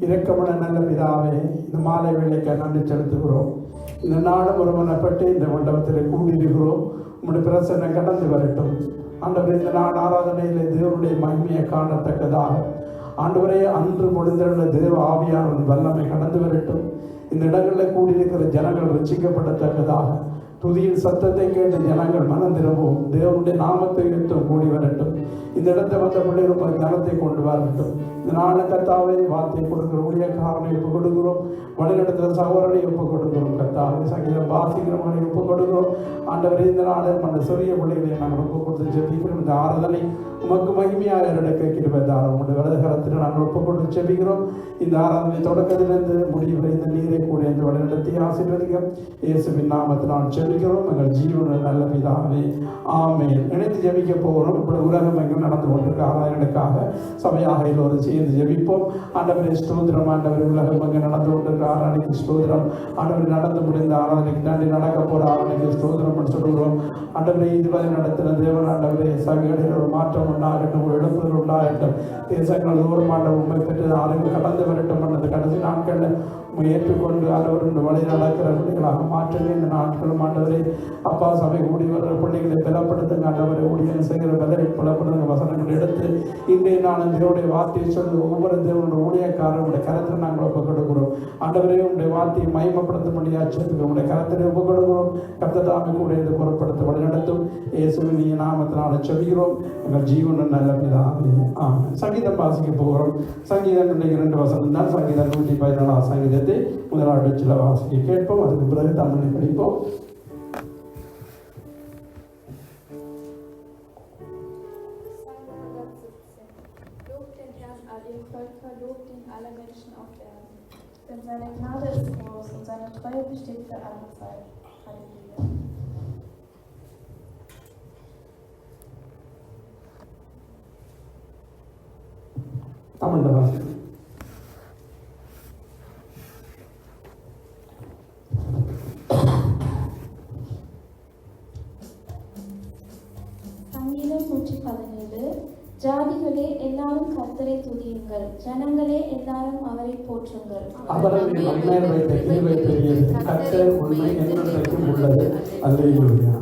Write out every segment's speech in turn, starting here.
இரக்கமுள்ள நல்ல பிதாவே, இந்த மாலை வேளைக்கு நன்றி செலுத்துகிறோம். இந்த நாளும் ஒருமனப்பட்டு இந்த மண்டபத்தில் கூடியிருக்கிறோம். உங்களுடைய பிரசன்னம் கடந்து வரட்டும் ஆண்டவரே. இந்த நாள் ஆராதனையில் தேவனுடைய மகிமையை காணத்தக்கதாக ஆண்டவரே, அன்று முடிந்திருந்த தேவ ஆவியானவரின் வல்லமை கடந்து வரட்டும். இந்த இடங்களில் கூடியிருக்கிற ஜனங்கள் ரட்சிக்கப்படத்தக்கதாக துதியின் சத்தத்தை கேட்டு ஜனங்கள் மனம் திரும்பவும் தேவனுடைய நாமத்தை யுத்தம் கூடி வரட்டும். இந்த இடத்தை வந்த பிள்ளைகள் கனத்தை கொண்டு வரட்டும். இந்த நாளை கத்தாவை வார்த்தை கொடுக்கிற ஊழியக்காரனை ஒப்புக் கொடுக்கிறோம். வழிநடத்துகிற சகோதரனை ஒப்புக் கொடுக்கிறோம். கத்தாவை சங்கீதம் வாசிக்கிறவர்களை ஒப்புக் கொடுக்கிறோம். ஆண்டவரே, இந்த நாளை அந்த சிறிய பிள்ளைகளை நாங்கள் ஒப்புக் கொடுத்து ஜெபிக்கிறோம். இந்த ஆராதனை உமக்கு மகிமையாக நடக்க கிருபைதாரம் உங்களுடைய வலதுகரத்தில் நாங்கள் ஒப்புக் கொடுத்து ஜெபிக்கிறோம். இந்த ஆராதனை தொடக்கத்திலிருந்து முடிவு இந்த நீரை கூட இந்த வழிநடத்தி ஆசீர்வதிக்க இயேசுவின் நாமத்தினால் ஜெபிக்கிறோம். எங்கள் ஜீவன நல்ல பிதாவே, ஆமென். நினைத்து ஜெபிக்க போகிறோம். இப்படி உலகம் எங்கும் நடந்து கொண்டிருக்க ஆராதனைக்காக சபையாக எல்லோரும் சேர்ந்து ஜெபிப்போம். ஆண்டவரே ஸ்தோத்திரம். ஆண்டவரே, உலகம் எங்கு நடந்து கொண்டிருக்க ஆராதனைக்கு ஸ்தோத்திரம். ஆண்டவரே, நடந்து முடிந்த ஆராதனைக்கு நன்றி. நடக்க போகிற ஆராதனைக்கு ஸ்தோத்திரம் சொல்கிறோம். ஆண்டவரே, இதுவரை நடத்தின தேவன் ஆண்டவரே, சபைகளில் ஒரு மாற்றம் உண்டாகட்டும், ஒரு எழுப்புதல் உண்டாகட்டும். தேசங்கள் தோறும் ஆண்டவர் உண்மை பெற்று அறிவு கடந்து வரட்டும். அந்த கடைசி நாட்களில் ஏற்றுக்கொண்டு ஆண்டவர் வழி நடக்கிற பிள்ளைகளாக மாற்றுங்க. இந்த நாட்களும் ஆண்டவரே அப்பா சபை கூடி வர்ற பிள்ளைகளை பலப்படுத்துங்க. ஆண்டவரை ஊழியம் செய்கிற பலரை புலப்படுங்க. வசனங்கள் எடுத்து இன்றைய நாள் தேவனுடைய வார்த்தையை சொல்லி ஒவ்வொரு தேவனுடைய ஊழியக்காரனுடைய கரத்தில் நாங்கள் ஒப்புக் கொடுக்கிறோம். ஆண்டவரே உங்களுடைய வார்த்தையை மகிமைப்படுத்த முடியாது உங்களுடைய கரத்தில் ஒப்புக் கொடுக்கிறோம். கர்த்ததாமே கூட இது பொருட்படுத்த வழி நடத்தும். இயேசுவின் நாமத்தினால சொல்கிறோம் எங்கள் ஜீவனும் நல்ல பிதாவே ஆமென். சங்கீதம் வாசிக்க போகிறோம். சங்கீதம் இன்றைக்கு 2 வசனம் தான். சங்கீதம் 114 சங்கீதத்தை முதலாவது சில வாசிக்க கேட்போம். அதுக்கு பிறகு தமிழை படிப்போம். Denn seine Gnade ist groß und seine Treue besteht für alle Zeit. Halleluja. Tamil வாசி. சங்கீதம் 117. ஜாதிகளே எல்லாரும் கர்த்தரை துதியுங்கள், ஜனங்களே எல்லாரும் அவரை போற்றுங்கள். அவரை நம்மேல் வைத்த கிருபை பெரியது, கர்த்தர் உண்மை என்றென்றைக்கும் உள்ளது. அல்லேலூயா.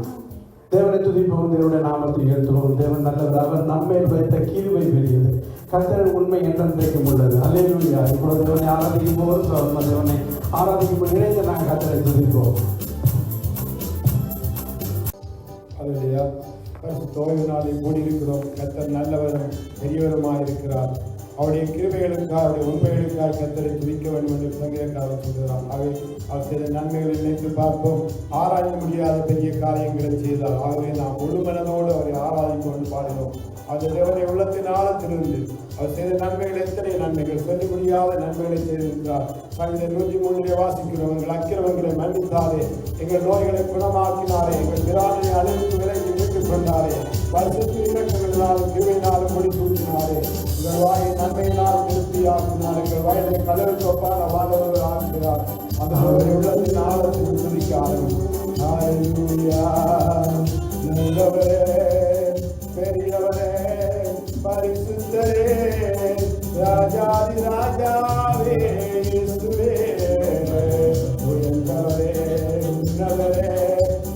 தேவனை துதிப்போம், தேவனுடைய நாமத்தை உயர்த்துவோம். தேவன் நல்லவர், அவர் நம்மேல் வைத்த கிருபை பெரியது, கர்த்தர் உண்மை என்றென்றைக்கும் உள்ளது. அல்லேலூயா. இப்பொழுது தேவனை ஆராதிக்கும் போது தேவனை ஆராதிக்கும் இணைந்து நாங்கள் கர்த்தரை துதிப்போம். அல்லேலூயா. தோய்வு நாளை கூடியிருக்கிறோம். கர்த்தர் நல்லவரும் பெரியவருமாக இருக்கிறார். அவருடைய கிருபைகளுக்காக அவருடைய உண்மைகளுக்காக கர்த்தரை துதிக்க வேண்டும் என்று சங்கீதக்காரர் சொல்கிறார். அவர் செய்த நன்மைகளை நினைத்து பார்ப்போம். ஆராய முடியாத பெரிய காரியங்களை செய்தார். ஆகவே நாம் முழு மனதோடு அவரை ஆராதித்து கொண்டு பாடினோம். அந்த தேவனை உள்ளத்தின் ஆழத்திலிருந்து அவர் செய்த நன்மைகள் எத்தனை நன்மைகள், சொல்ல முடியாத நன்மைகளை செய்திருக்கிறார். சங்கீதம் 103 வாசிக்கிறோம். எங்கள் அக்கிரமங்களை மன்னித்தாரே, எங்கள் நோய்களை குணமாக்கினாரே, எங்கள் பிராணனை அழிவுக்கு விலைக்கு மீட்டுக் கொண்டாரே, பரிசுத்த இரக்கங்களினாலும் கிருபையினாலும் முடி தூக்கினாரே, எங்கள் வாயை நன்மையினால் திருப்தியாக்கினார், எங்கள் வயதை கடலுக்கு ஒப்பான வாழ்வர்கள் ஆக்கிறார். அந்த உள்ளத்தின் ஆழத்தில் துதிக்காரும். நல்லவரே, பெரியவரே, பரிசுத்தரே, ராஜாதி ராஜாவே, இயேசுவே, உயர்ந்தவரே, உன்னதரே,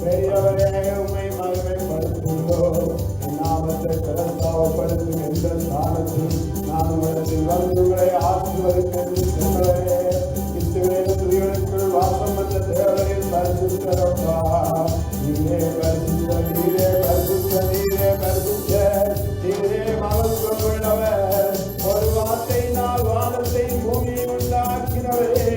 பெரியவரே, உம்மை மகிமைப்படுத்துகிறோம். நாமத்தை பிரஸ்தாபப்படுத்தும் எந்த ஸ்தானத்தில் நான் உலகத்தில் வந்துகளை ஆசிர்வதிப்பது சென்றவரே, கிறிஸ்துவின் துதிகளுக்குள் வாசம் வந்த தேவரின் பரிசுத்தரப்பா, நீரே பரிசுத்த, நீரே பரிசுத்த, நீரே பரிசுத்த, நீரே மகத்துவம் உள்ளவர். ஒரு வார்த்தையினால் வானத்தை பூமியை உண்டாக்கினவரே,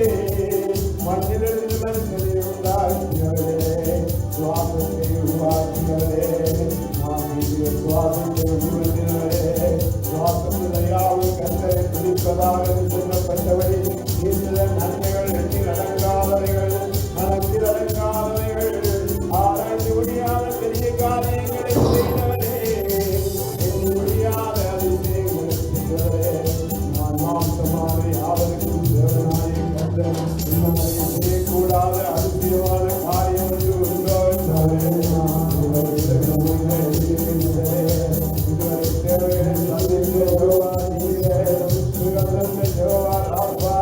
மண்ணிலிருந்து மனுஷனை உண்டாக்கினவரே, சுவாசத்தை உருவாக்கினவரே, சுவாசத்தை உருவாக்கினவரே, சுவாசத்தையாவும் கர்த்தரை துதிப்பதாக சொல்லப்பட்டபடி இந்த நன்மைகள் எண்ணி அடங்காதவைகள், மனத்தில் அடங்காதவைகள், ஆராய்ந்து முடியாத பெரிய காரியங்களை செய்தவரே, எண்ணி முடியாத அதிசயங்களை செய்தவரே, நான் மாம்சமான யாவருக்கும் தேவனாய கர்த்தர் இன்னும் செய்யக்கூடாத அதிசயமான காரியம் என்று உண்டோ என்றாரே. இதுவரை தேவையை சந்தித்த யோகா நீரே, சுகந்த யோகா ராபா,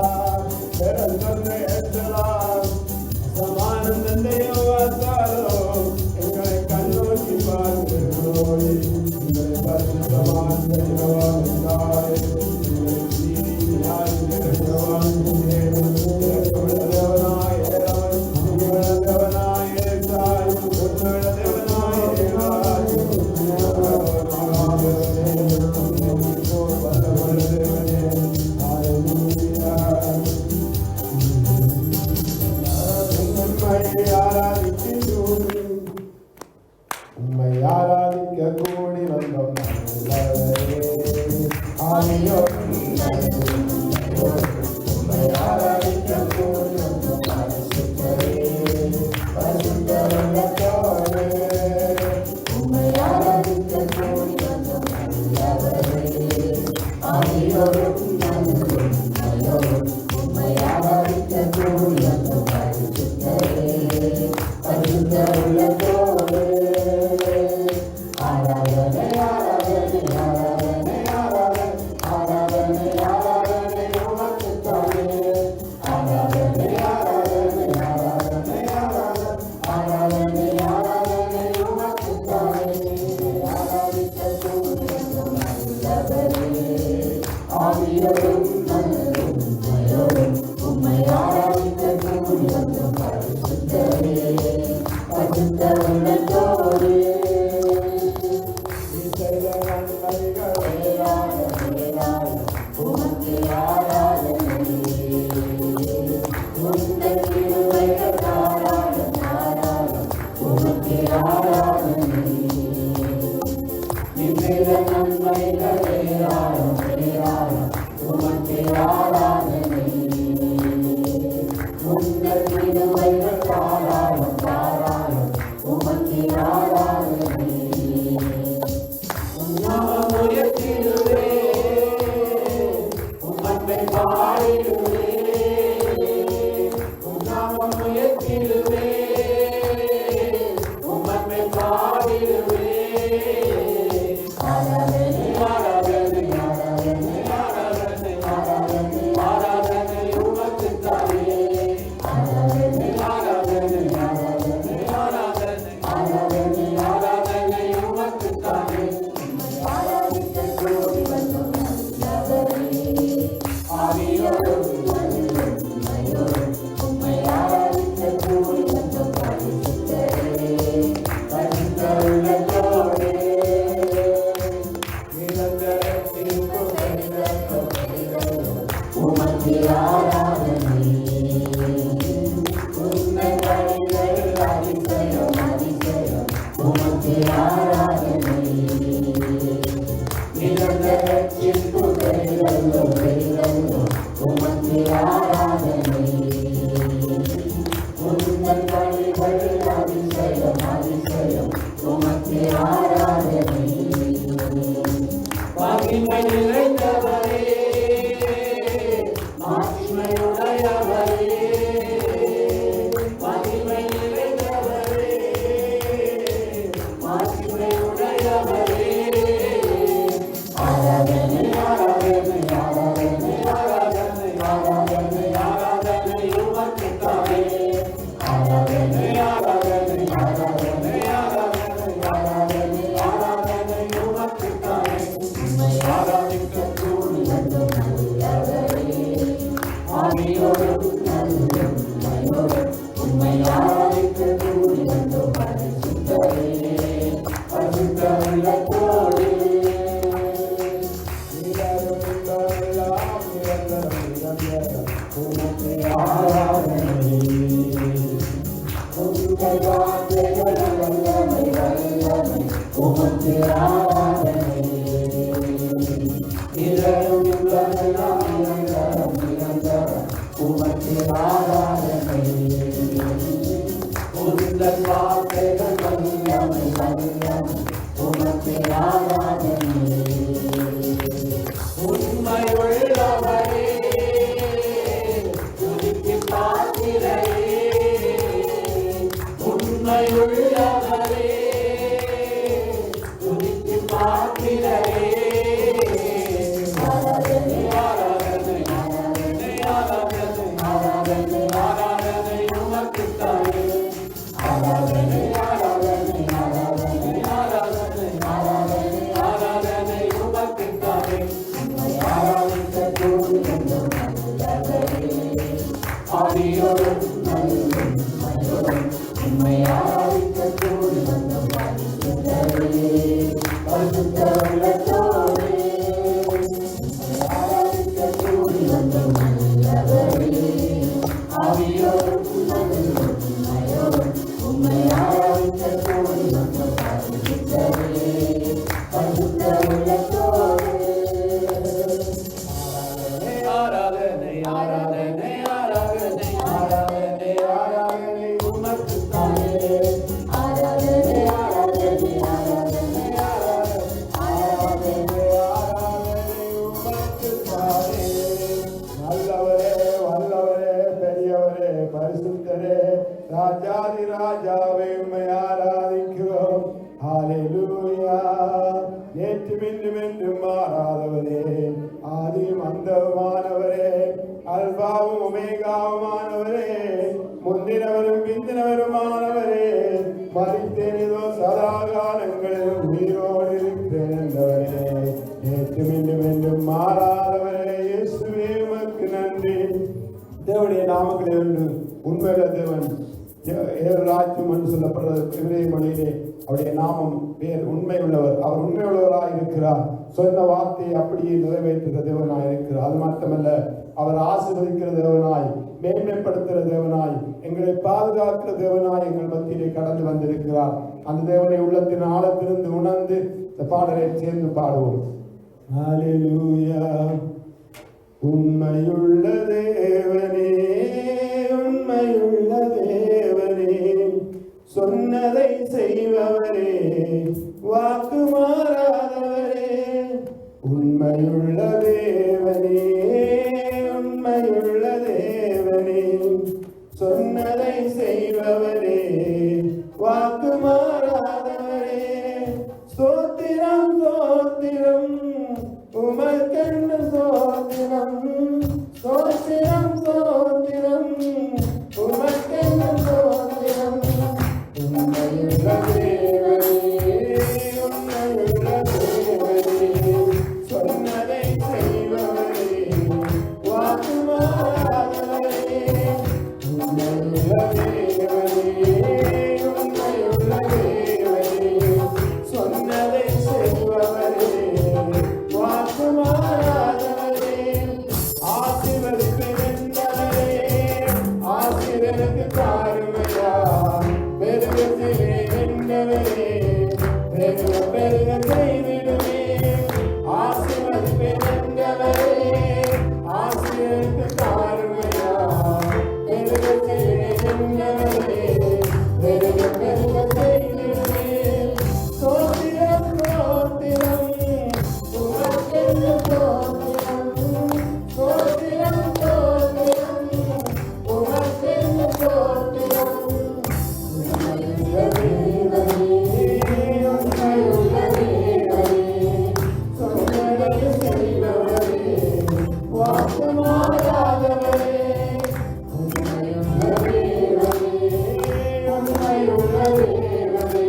பெருந்தன்மை ஏற்றலாம் சமானம் தந்தை யோகா சாரோ, எங்களை கண்ணோக்கி பார்க்கிறோய், எங்களை பரிசுத்தமான யோகா என்றாரே, எங்களை சொன்ன வார்த்தையை அப்படியே நிறைவேற்றுகிற தேவனாய் இருக்கிறார். அது மட்டுமல்ல, அவர் ஆசீர்வதிக்கிற தேவனாய், மேன்மைப்படுத்துகிற தேவனாய், எங்களை பாதுகாக்கிற தேவனாய் எங்கள் மத்தியிலே கடந்து வந்திருக்கிறார். அந்த தேவனை உள்ளத்தின் ஆழத்திலிருந்து உணர்ந்து இந்த பாடலை சேர்ந்து பாடுவோம். ஹல்லேலூயா. உண்மையுள்ள தேவனே, உண்மையுள்ள தேவனே, சொன்னதை செய்பவரே, வாக்கு மாறாதவரே, உண்மையுள்ள தேவனே, வாக்கு மாறாதவரே, உண்மையுள்ள தேவனே, உண்மையுள்ள தேவனே,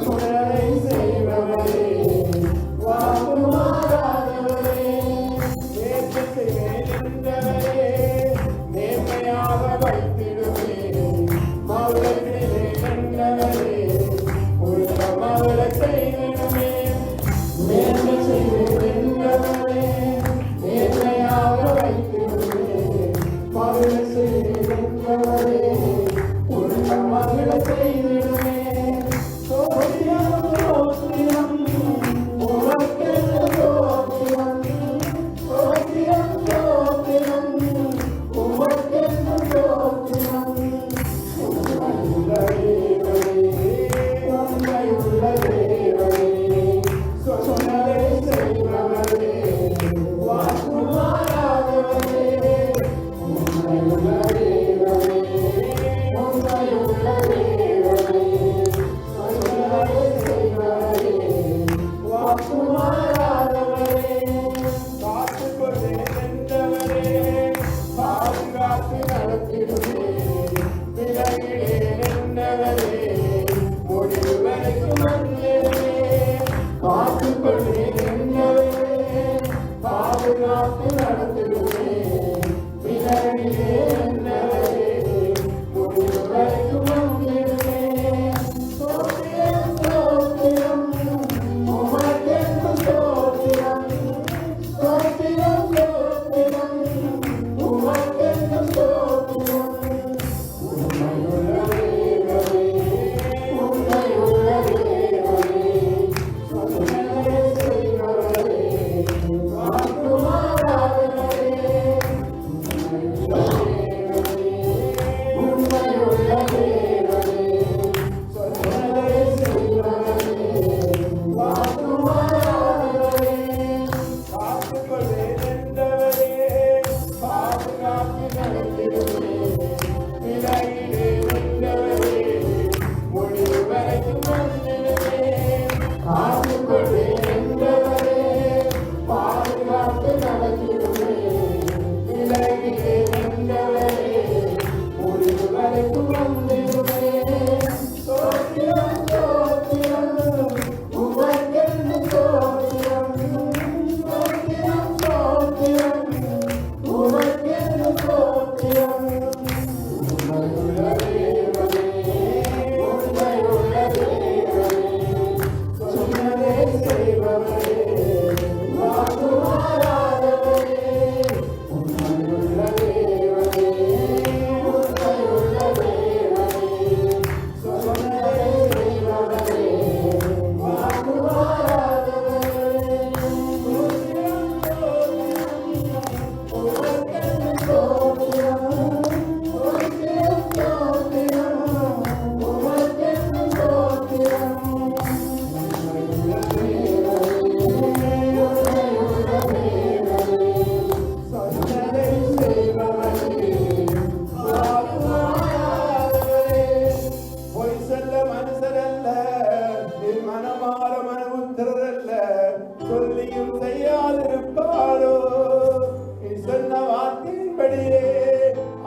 சொன்னதை செய்பவரே, வாக்கு மாறாதவரே, நேர்மை செய்வேன் என்றவரே, நேர்மையாக வைத்திடுவேன், மவுளத்திலே கண்டவரே, உள்ள மவுளை செய்திடுமே, நேர்மை செய்வேன் என்றவரே, நேர்மையாக வைத்திடுவேன், மவுளை செய்வேன் என்றவரே, உள்ள மவுளை செய்திடுமே, சோத்திரம் சோத்திரம் உமக்கென்று சோத்திரம், சோத்திரம் சோத்திரம் உமக்கென்று சோத்திரம், உண்மையுள்ள தேவனே, உண்மையுள்ள தேவனே, சொன்னதை செய்பவரே, வாக்கு மாறாதவரே, உண்மையுள்ள தேவனே, உண்மையுள்ள தேவனே, சொன்னதை செய்பவரே, வாக்கு மாறாதவரே, காத்துக்கொண்டேன் என்றவரே, பாதுகாத்து நடத்திடுவே, விலகிடேன் என்றவரே, முடிவு வரைக்கும் வந்தேனே, காத்துக்கொண்டேன் என்றவரே, பாதுகாத்து நடத்திடுவே, விலகிடேன் என்றவரே, முடிவு வரைக்கும் வந்தேனே, சோத்திரம் சோத்திரம் உமக்கென்று சோத்திரம், சோத்திரம் சோத்திரம் உமக்கென்று சோத்திரம், உண்மையுள்ள தேவனே, உண்மையுள்ள தேவனே, சொன்னதை செய்பவரே, வாக்கு மாறாதவரே, உண்மையுள்ள தேவனே, உண்மையுள்ள தேவனே, சொன்னதை செய்பவரே, வாக்கு மாறாதவரே, காத்துக்கொண்டேன் என்றவரே, பாதுகாத்து நடத்திடுவே, விலகிடேன் என்றவரே, முடிவு வரைக்கும் வந்திடுவே, காத்துக்கொண்டேன் என்றவரே, பாதுகாத்து நடத்திடுவே, விலகிடேன் என்றவரே, முடிவு வரைக்கும் வந்திடுவே, சோத்திரம் சோத்திரம் உமக்கென்று சோத்திரம், சோத்திரம் சோத்திரம் உமக்கென்று சோத்திரம், உண்மையுள்ள தேவனே, உண்மையுள்ள தேவனே, சொன்னதை செய்பவரே, வாக்கு மாறாதவரே, உண்மையுள்ள தேவனே, உண்மையுள்ள தேவனே, சொன்னதை செய்பவரே, வாக்கு மாறாதவரே, சோத்திரம் சோத்திரம் உமக்கென்று சோத்திரம், சோத்திரம் சோத்திரம் உமக்கென்று சோத்திரம், உண்மையுள்ள தேவனே, உண்மையுள்ள தேவனே, சொன்னதை செய்பவரே, வாக்கு மாறாதவரே, பொய் சொல்ல மனுஷரல்ல, நீ மனமாற மனமுத்திரரல்ல, சொல்லியும் செய்யாதிருப்பாரோ, நீ சொன்ன வார்த்தையின்படியே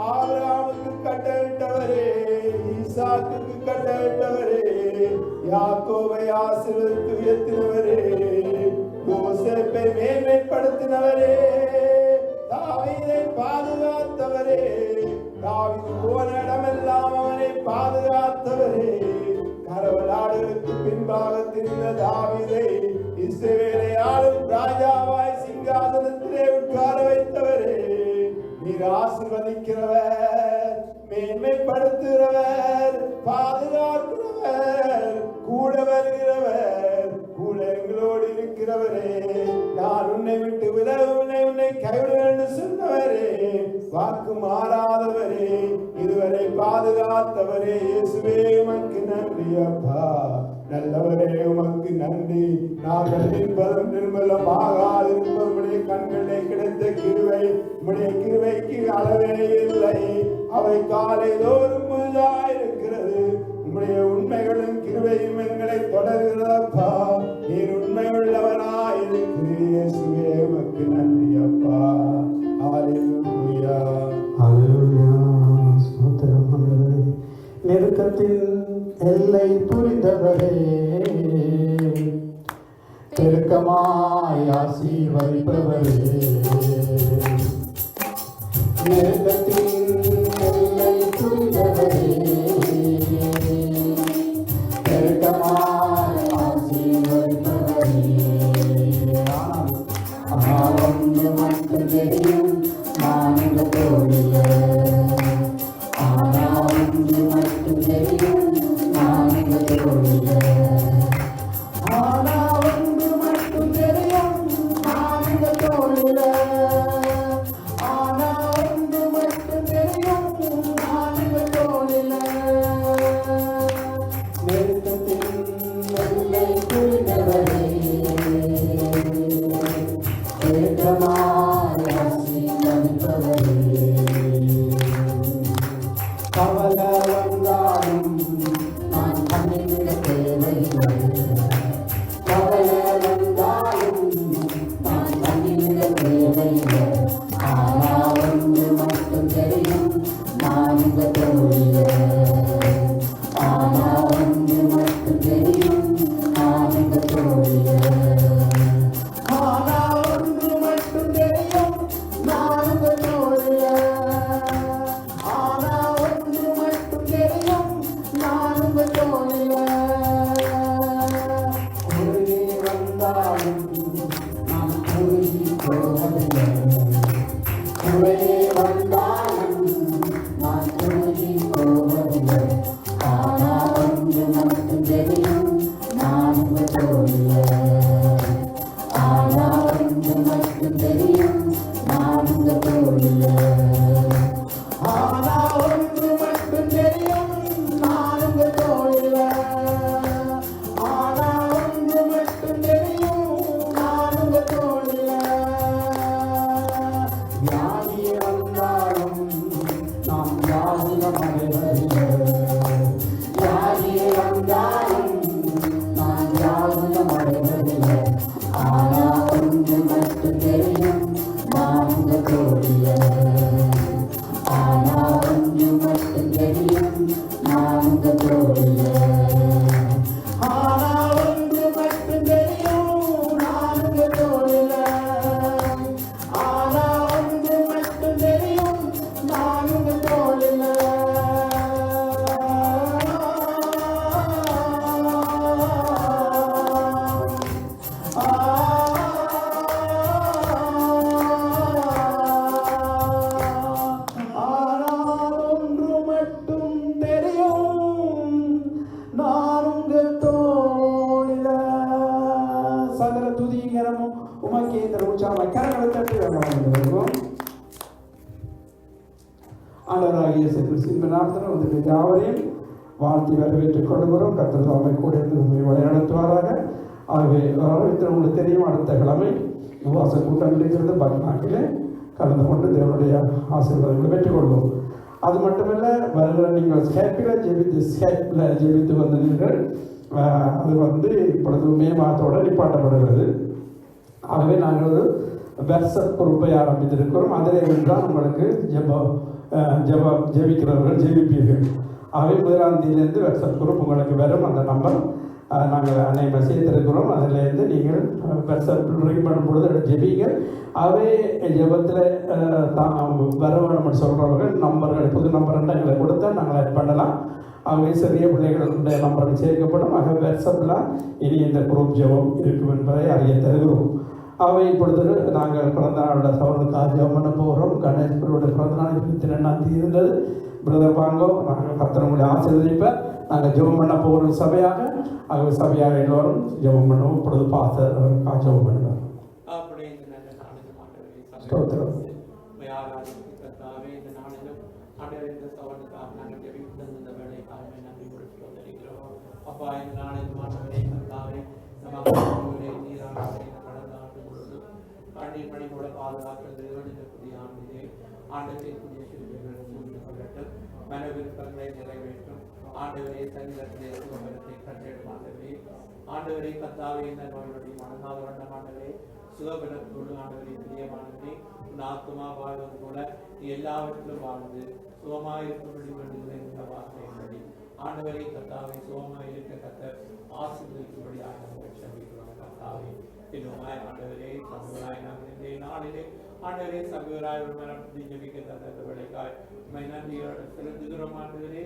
ஆபிரகாமுக்கு கட்டளையிட்டவரே, ஈசாக்குக்கு கட்டளையிட்டவரே, யாக்கோபை ஆசீர்வதித்து உயர்த்தினவரே, யோசேப்பை மேன்மைப்படுத்தினவரே, தாவீதை பாதுகாத்தவரே, தாவீது போன இடமெல்லாம் அவனை பாதுகாத்தவரே, கரவலாடுகளுக்கு பின்பாக திரிந்த தாவீதை இஸ்ரவேலை ஆளும் ராஜாவாய் சிங்காசனத்திலே உட்கார வைத்தவரே, நீர் ஆசீர்வதிக்கிறவர், மேன்மைப்படுத்துகிறவர், பாதுகாக்கிறவர், கூட வருகிறவர், கூட எங்களோடு இருக்கிறவரே, நான் உன்னை விட்டு விலகவில்லை, உன்னை கைவிடுவேன் என்று சொன்னவரே, வாக்கு மாறாதவரே, இதுவரை பாதுகாத்தவரே, இயேசுவே உமக்கு நன்றி அப்பா, நல்லவரே உமக்கு நன்றி. நாங்கள் நிற்பதும் நிர்மலமாகாதிருப்போம், உம்முடைய கண்களே கிடைத்த கிருபை, உம்முடைய கிருபைக்கு அளவே இல்லை, அவை காலை தோறும் புதிதாயிருக்கிறது. உம்முடைய உண்மைகளும் கிருபையும் எங்களை தொடர்கிறதப்பா, நீர் உண்மை உள்ளவனாயிருக்கிறீர். இயேசுவே உமக்கு நன்றி அப்பா. நெருக்கத்தின் எல்லை புரிந்தவரே, பெருக்கமாய் ஆசீர்வதிப்பவரே, நெருக்கத்தின் எல்லை புரிந்தவரே, பெருக்கமாய் ஆசீர்வதிப்பவரே. ஆனால் ஒன்று மட்டும் தெரியும், நான் உங்கள் தோழியே. ஆனால் ஒன்று மட்டும் தெரியும், நான் உங்கள் தோழியே. ஆனால் ஒன்று மட்டும் தெரியும், நான் உங்கள் தோழியே. ஆனால் ஒன்று மட்டும் தெரியும், நான் உங்கள் தோழியே. நெருக்கத்தின் எல்லை புரிந்தவரே, பெருக்கமாய் ஆசீர்வதிப்பவரே. கவலை வந்தாலும் நான் கண்ணிவிட தேவையில்லை. கவலை வந்தாலும் நான் கண்ணிவிட தேவையில்லை. ஆனால் ஒன்று மட்டும் தெரியும், நான் உங்கள் தோழியே. ஆனால் ஒன்று மட்டும் தெரியும், நான் உங்கள் தோழியே. ஆனால் ஒன்று மட்டும் தெரியும், நான் உங்கள் தோழியே. ஆனால் ஒன்று மட்டும் தெரியும், நான் உங்கள் தோழியே. குறுகி வந்தாலும் நான் குறுகி போவதில்லை. குறையே வந்தாலும் நான் குறுகி போவதில்லை. ஆனால் ஒன்று மட்டும் தெரியும், நான் உங்கள் தோழியே. ஆனால் ஒன்று மட்டும் தெரியும், நான் உங்கள் தோழியே. ஆனால் ஒன்று மட்டும் தெரியும், நான் உங்கள் தோழியே. ஆனால் ஒன்று மட்டும் தெரியும், நான் உங்கள் தோழியே. வியாதி வந்தாலும் நாம் யாருகம் அடைவதில்லை. வியாதி வந்தாலும் நான் யாருகம் அடைவதில்லை. ஆனால் ஒன்று மட்டும் தெரியும், நான் உங்கள் தோழியே. ஆனால் ஒன்று மட்டும் தெரியும், நான் உங்கள் தோழியே. ஆனால் ஒன்று மட்டும் தெரியும், நான் உங்கள் தோழியே. ஆனால் ஒன்று மட்டும் தெரியும், நான் உங்கள் தோழியே. ஆனால் ஒன்று மட்டும் தெரியும், நான் உங்கள் தோழியே. சகல துதிகரமும் உமக்கே தரும். உற்சாகமாய் கரங்களை தட்டி வரணும். ஆண்டவராகிய இயேசு கிறிஸ்துவின் நாமத்தில் வந்து யாவரையும் வாழ்த்தி வரவேற்றுக் கொள்கிறோம். கர்த்தர் தாமே கூட இருந்து உண்மை வழிநடத்துவாராக. ஆகவே வரவேற்று உங்களுக்கு தெரியும், அடுத்த கிழமை உபவாச கூட்டம் இருக்கிறது. பக்நாட்டிலே கலந்து கொண்டு தேவனுடைய ஆசீர்வாதங்களை பெற்றுக்கொள்வோம். அது மட்டுமல்ல, வருகிற நீங்கள் ஸ்கேப்பில் ஜெபித்து வந்தீர்கள். அது வந்து இப்பொழுது மே மாதத்தோடு நிப்பாட்டப்படுகிறது. ஆகவே நாங்கள் ஒரு வாட்ஸ்அப் குரூப்பை ஆரம்பித்திருக்கிறோம். அதில் இருந்தால் உங்களுக்கு ஜெபிக்கிறவர்கள் ஜெபிப்பீர்கள். ஆகவே 1ஆம் தேதியிலேருந்து வாட்ஸ்அப் குரூப் உங்களுக்கு வரும். அந்த நம்பர் நாங்கள் அனைவரும் சேர்த்திருக்கிறோம். அதிலேருந்து நீங்கள் வாட்ஸ்அப் ரிங் பண்ணும் பொழுது ஜெபிங்க. அவை ஜெபத்தில் வர வேணும்னு சொல்கிறவர்கள் நம்பர்கள், புது நம்பர் எங்களை கொடுத்தா நாங்கள் ஆட் பண்ணலாம். அவை சிறிய பிள்ளைகளுடைய நம்பர்கள் சேர்க்கப்படும். ஆக வாட்ஸ்அப்பில் இனி இந்த குரூப் ஜெபம் இருக்கும் என்பதை அறிய தருகிறோம். அவை இப்பொழுது நாங்கள் பிறந்த நாளோட சவனுக்காக ஜெபம் பண்ண போகிறோம். கணேஷ்வரோட பிறந்த நாள் 22ஆம் தேதி இருந்தது. பிரதர் வாங்கோ, நாங்கள் கர்த்தருடைய ஆசீர்வதிப்பை நாங்கள் ஜெபம் பண்ண போகிறோம் சபையாக. ஆகவே சபையாக எல்லோரும் ஜெபம் பண்ணுவோம். இப்பொழுது பாஸ்டர் அவருக்காக ஜெபம் பண்ணுவார். ஸ்தோத்திரம். அப்பா, இந்த நாளில் மாற்றவரை கர்த்தாவே கண்ணீர் பணி கூட பாதுகாக்கிறது ஆண்டவருடைய சிறுவர்கள் சூழ்நிலைகள் மன விருப்பங்களை நிறைவேற்றும். ஆண்டவரே, சரீரத்திலே சுகபலத்தை கண்டெடும். ஆண்டவரே கர்த்தாவே, இந்த நோயுடைய மனநாள் வண்ணம் ஆண்டவரே சுகபலத்தோடு ஆண்டவரே பிரியமானவரே, உன் ஆத்மா வாழ்வது போல நீ எல்லாவற்றிலும் வாழ்ந்து சுகமாயிருக்கும்படி வேண்டுகிறேன் என்ற வார்த்தையின்படி ஆண்டவரை கத்தாவை சோமாய் இருக்க கத்தர் ஆசீர்வதிக்கும்படியாக நாங்கள் செபிக்கிறோம் கத்தாவை. இன்னுமாய் ஆண்டவரே சபையாய் நாங்கள் இன்றைய நாளிலே ஆண்டவரே சபையாய் ஒரு மனப்படி ஜெபிக்க தந்த வேலைக்காய் நன்றியோடு செலுத்துகிறோம் ஆண்டவரே.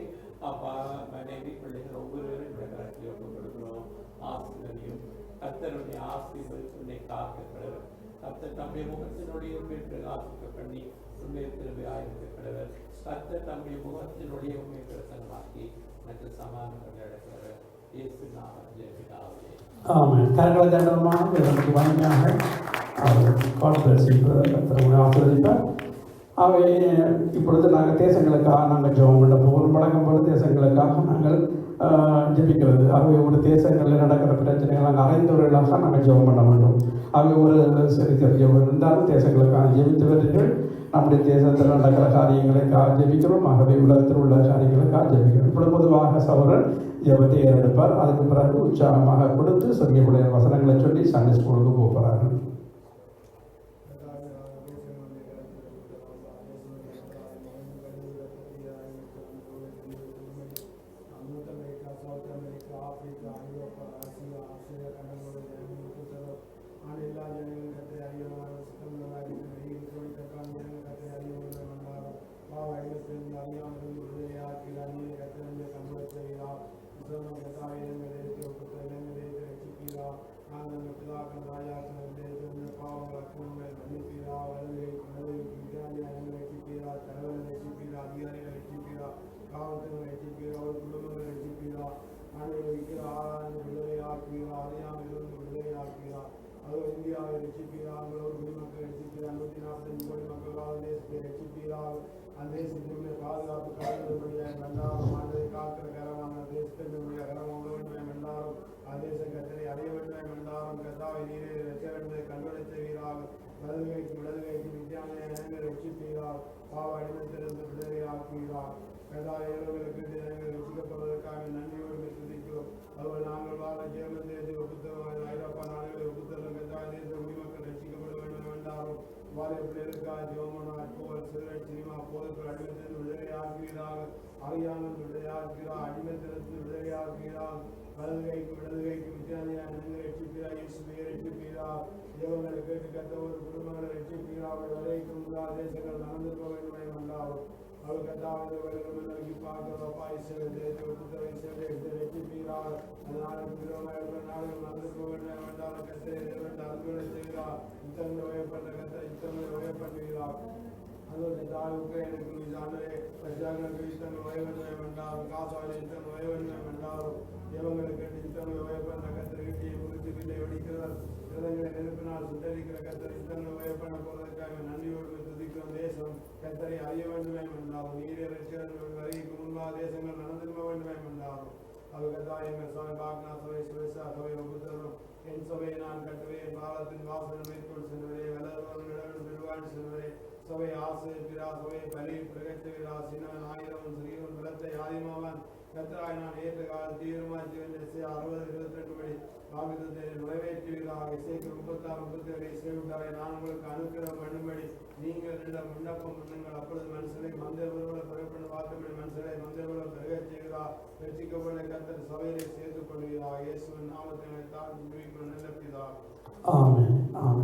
அப்பா மனைவி பிள்ளைகள் ஒவ்வொருவரும் இந்த கருத்தை ஒப்புக் கொடுக்கிறோம். ஆசீர்வதியும் கர்த்தருடைய ஆசீர்வதித்துடைய காக்கப்படுவர். கர்த்தர் தம்முடைய முகத்தினுடைய உண்மை பிரகாசிக்க பண்ணி உண்மை திரும்பியாயிருக்கப்படுவர். கர்த்தர் தம்முடைய முகத்தினுடைய உண்மை பிரசனமாக்கி மற்ற சமாதானம் நடக்கிறவர். இயேசு நாமம் ஜெபிதாவே. ஆமென். கரங்களை தண்டமாக நமக்கு வலிமையாக கர்த்தர் ஆசீர்வதிப்பார். அவை இப்பொழுது நாங்கள் தேசங்களுக்காக நாங்கள் ஜெபம் பண்ண போகிறோம். வழக்கம் போல தேசங்களுக்காக நாங்கள் ஜெபிக்கிறது. அவை ஒரு தேசங்களில் நடக்கிற பிரச்சனைகள் நாங்கள் அறிந்தவர்களாக நாங்கள் ஜெபம் பண்ண வேண்டும். அவை ஒரு சரி தெரிஞ்சவர்கள் இருந்தாலும் தேசங்களுக்காக ஜெபித்தவர்கள் நம்முடைய தேசத்தில் நடக்கிற காரியங்களுக்காக ஜெபிக்கிறோம். ஆகவே உலகத்தில் உள்ள காரியங்களுக்காக ஜெபிக்கிறோம். இப்பொழுது பொதுவாக சகோதரர் ஜெபத்தை ஏறெடுப்பார். அதுக்கு பிறகு உற்சாகமாக கொடுத்து சொல்லிய வசனங்களை சொல்லி சண்டே ஸ்கூலுக்கு போகிறார்கள்.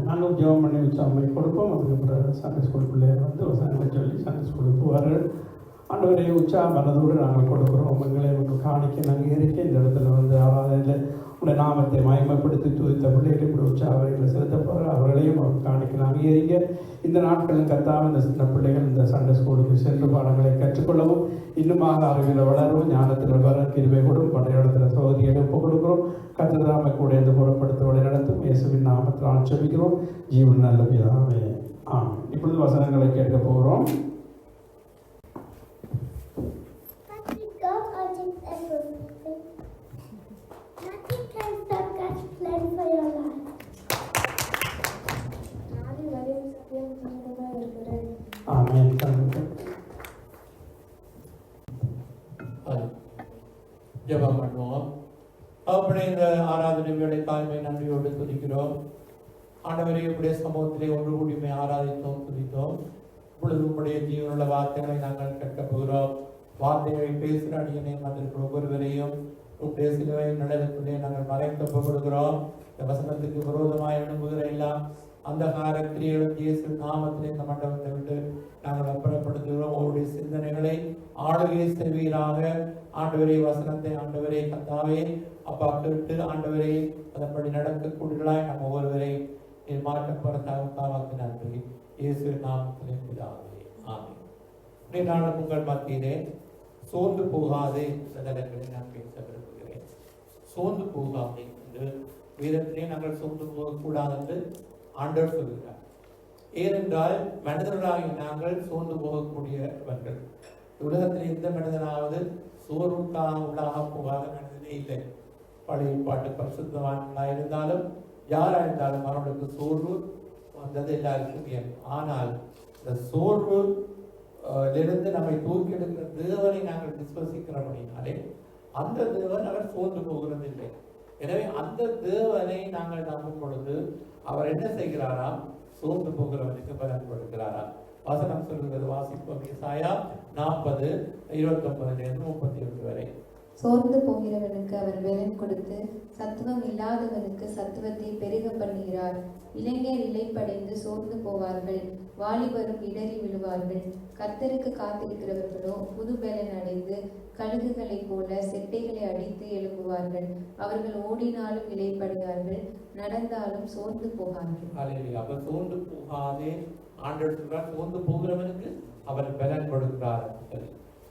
நாங்கள் ஜெபம் பண்ணி வச்சு அம்மை கொடுப்போம். அதுக்கப்புறம் சண்டே ஸ்கூல் பிள்ளைகள் வந்து வசனங்களை சொல்லி சண்டே ஸ்கூலுக்கு போவார்கள். ஆண்டவரே உற்சாக மனதோடு நாங்கள் கொடுக்குறோம். எங்களை உங்களுக்கு காணிக்க நாங்கள் இருக்க இந்த இடத்துல வந்து ஆராதனையில் உடைய நாமத்தை மகிமைப்படுத்தி துதித்த பிள்ளைகளை கூட உற்சாகங்களை செலுத்த போகிற அவர்களையும் அவங்க காணிக்க நாங்கள் இருக்க இந்த நாட்களில் கத்தாமல் இந்த சின்ன பிள்ளைகள் இந்த சண்டே ஸ்கூலுக்கு சென்று பாடங்களை கற்றுக்கொள்ளவும் இன்னுமாக அறிவியல் வளரவும் ஞானத்தில் வர கிருபை கூடும் பண்டைய இடத்துல சோதனையை ஒப்புக் கொடுக்கிறோம். கத்ததாமை கூட இந்த புறப்படுத்தவரை நடத்தும் இயேசுவின் நாமத்தில் ஆட்சேபிக்கிறோம். ஜீவன் நல்ல பிதாவே ஆமென். இப்பொழுது வசனங்களை கேட்க போகிறோம். ஜெபம் பண்ணுவோம். அப்படி இந்த ஆராதனை வேலை தாய்மை நன்றியோடு துதிக்கிறோம். ஆண்டவரே உடைய சமூகத்திலே ஒன்று கூடியுமே ஆராதித்தோம் துதித்தோம். இப்பொழுது உங்களுடைய ஜீவனுள்ள வார்த்தைகளை நாங்கள் கேட்கப் போகிறோம். வார்த்தைகளை பேசுகிற அடியனையும் வந்திருக்கிற ஒவ்வொருவரையும் உடைய சிலுவை நடனத்திலே நாங்கள் மறைக்கப்ப கொடுக்கிறோம். இந்த வசனத்துக்கு விரோதமாய் எழும்புகிற எல்லாம் அந்த கிரியைகளும் இயேசு நாமத்திலே இந்த மண்டபத்தை விட்டு நாங்கள் அப்புறப்படுத்துகிறோம். அவருடைய சிந்தனைகளை ஆளுகை செய்வீராக. ஆண்டவரே வசனத்தை ஆண்டவரே கத்தாவே அப்பா கேட்டு ஆண்டவரே அதன்படி நடக்கக்கூடியவர்களாய் நம்ம ஒவ்வொருவரையும் மாற்றப்படுத்தாவுக்கு நன்றி. இயேசு நாமத்திலே பிதாவே ஆமென். நாளும் உங்கள் மத்தியிலே சோர்ந்து போகாதே சதலங்களை நான் பேச விரும்புகிறேன். சோர்ந்து போகாதே என்று வேதத்திலே நாங்கள் சோர்ந்து போகக்கூடாது என்று ஆண்டவர் சொல்கிறார். ஏனென்றால் மனிதர்களாகி நாங்கள் சோர்ந்து போகக்கூடியவர்கள். உலகத்தில் எந்த மனிதனாவது சோர்வுக்காக உள்ளாக போகாத மனிதனே இல்லை. பழைய பாட்டு பரிசுத்தவான்களாக இருந்தாலும் யாரா இருந்தாலும் அவர்களுக்கு சோர்வு வந்தது எல்லாருக்கும் இயல்பு. ஆனால் இந்த சோர்வு இருந்து நம்மை தூக்கி எடுக்கிற தேவனை நாங்கள் விசுவசிக்கிறபடினாலே அந்த தேவன் அவர் சோர்ந்து போகிறது இல்லை. எனவே அந்த தேவனை நாங்கள் நம்பும் பொழுது அவர் என்ன செய்கிறாரா? சோர்ந்து போகிறவனுக்கு பலன் கொடுக்கிறாரா? வசனம் சொல்கிறது, வாசிப்போம். ஏசாயா 40:29-31 வரை. சோர்ந்து போகிறவனுக்கு அவர் பலன் கொடுத்து சத்துவம் இல்லாதவனுக்கு சத்துவத்தை பெருக பண்ணுகிறார். இளைஞர் இளைப்படைந்து சோர்ந்து போவார்கள், வாலிபரும் இடறி விழுவார்கள். கர்த்தருக்கு காத்திருக்கிறவர்களோ புது பலன் அடைந்து கழுகுகளைப் போல செட்டைகளை அடித்து எழும்புவார்கள். அவர்கள் ஓடினாலும் இளைப்படையார்கள், நடந்தாலும் சோர்ந்து போகார்கள். அவர் சோர்ந்து போகாதே ஆண்டவர் சொல்றார். சோர்ந்து போகிறவனுக்கு அவர் பலன் கொடுக்கிறார்.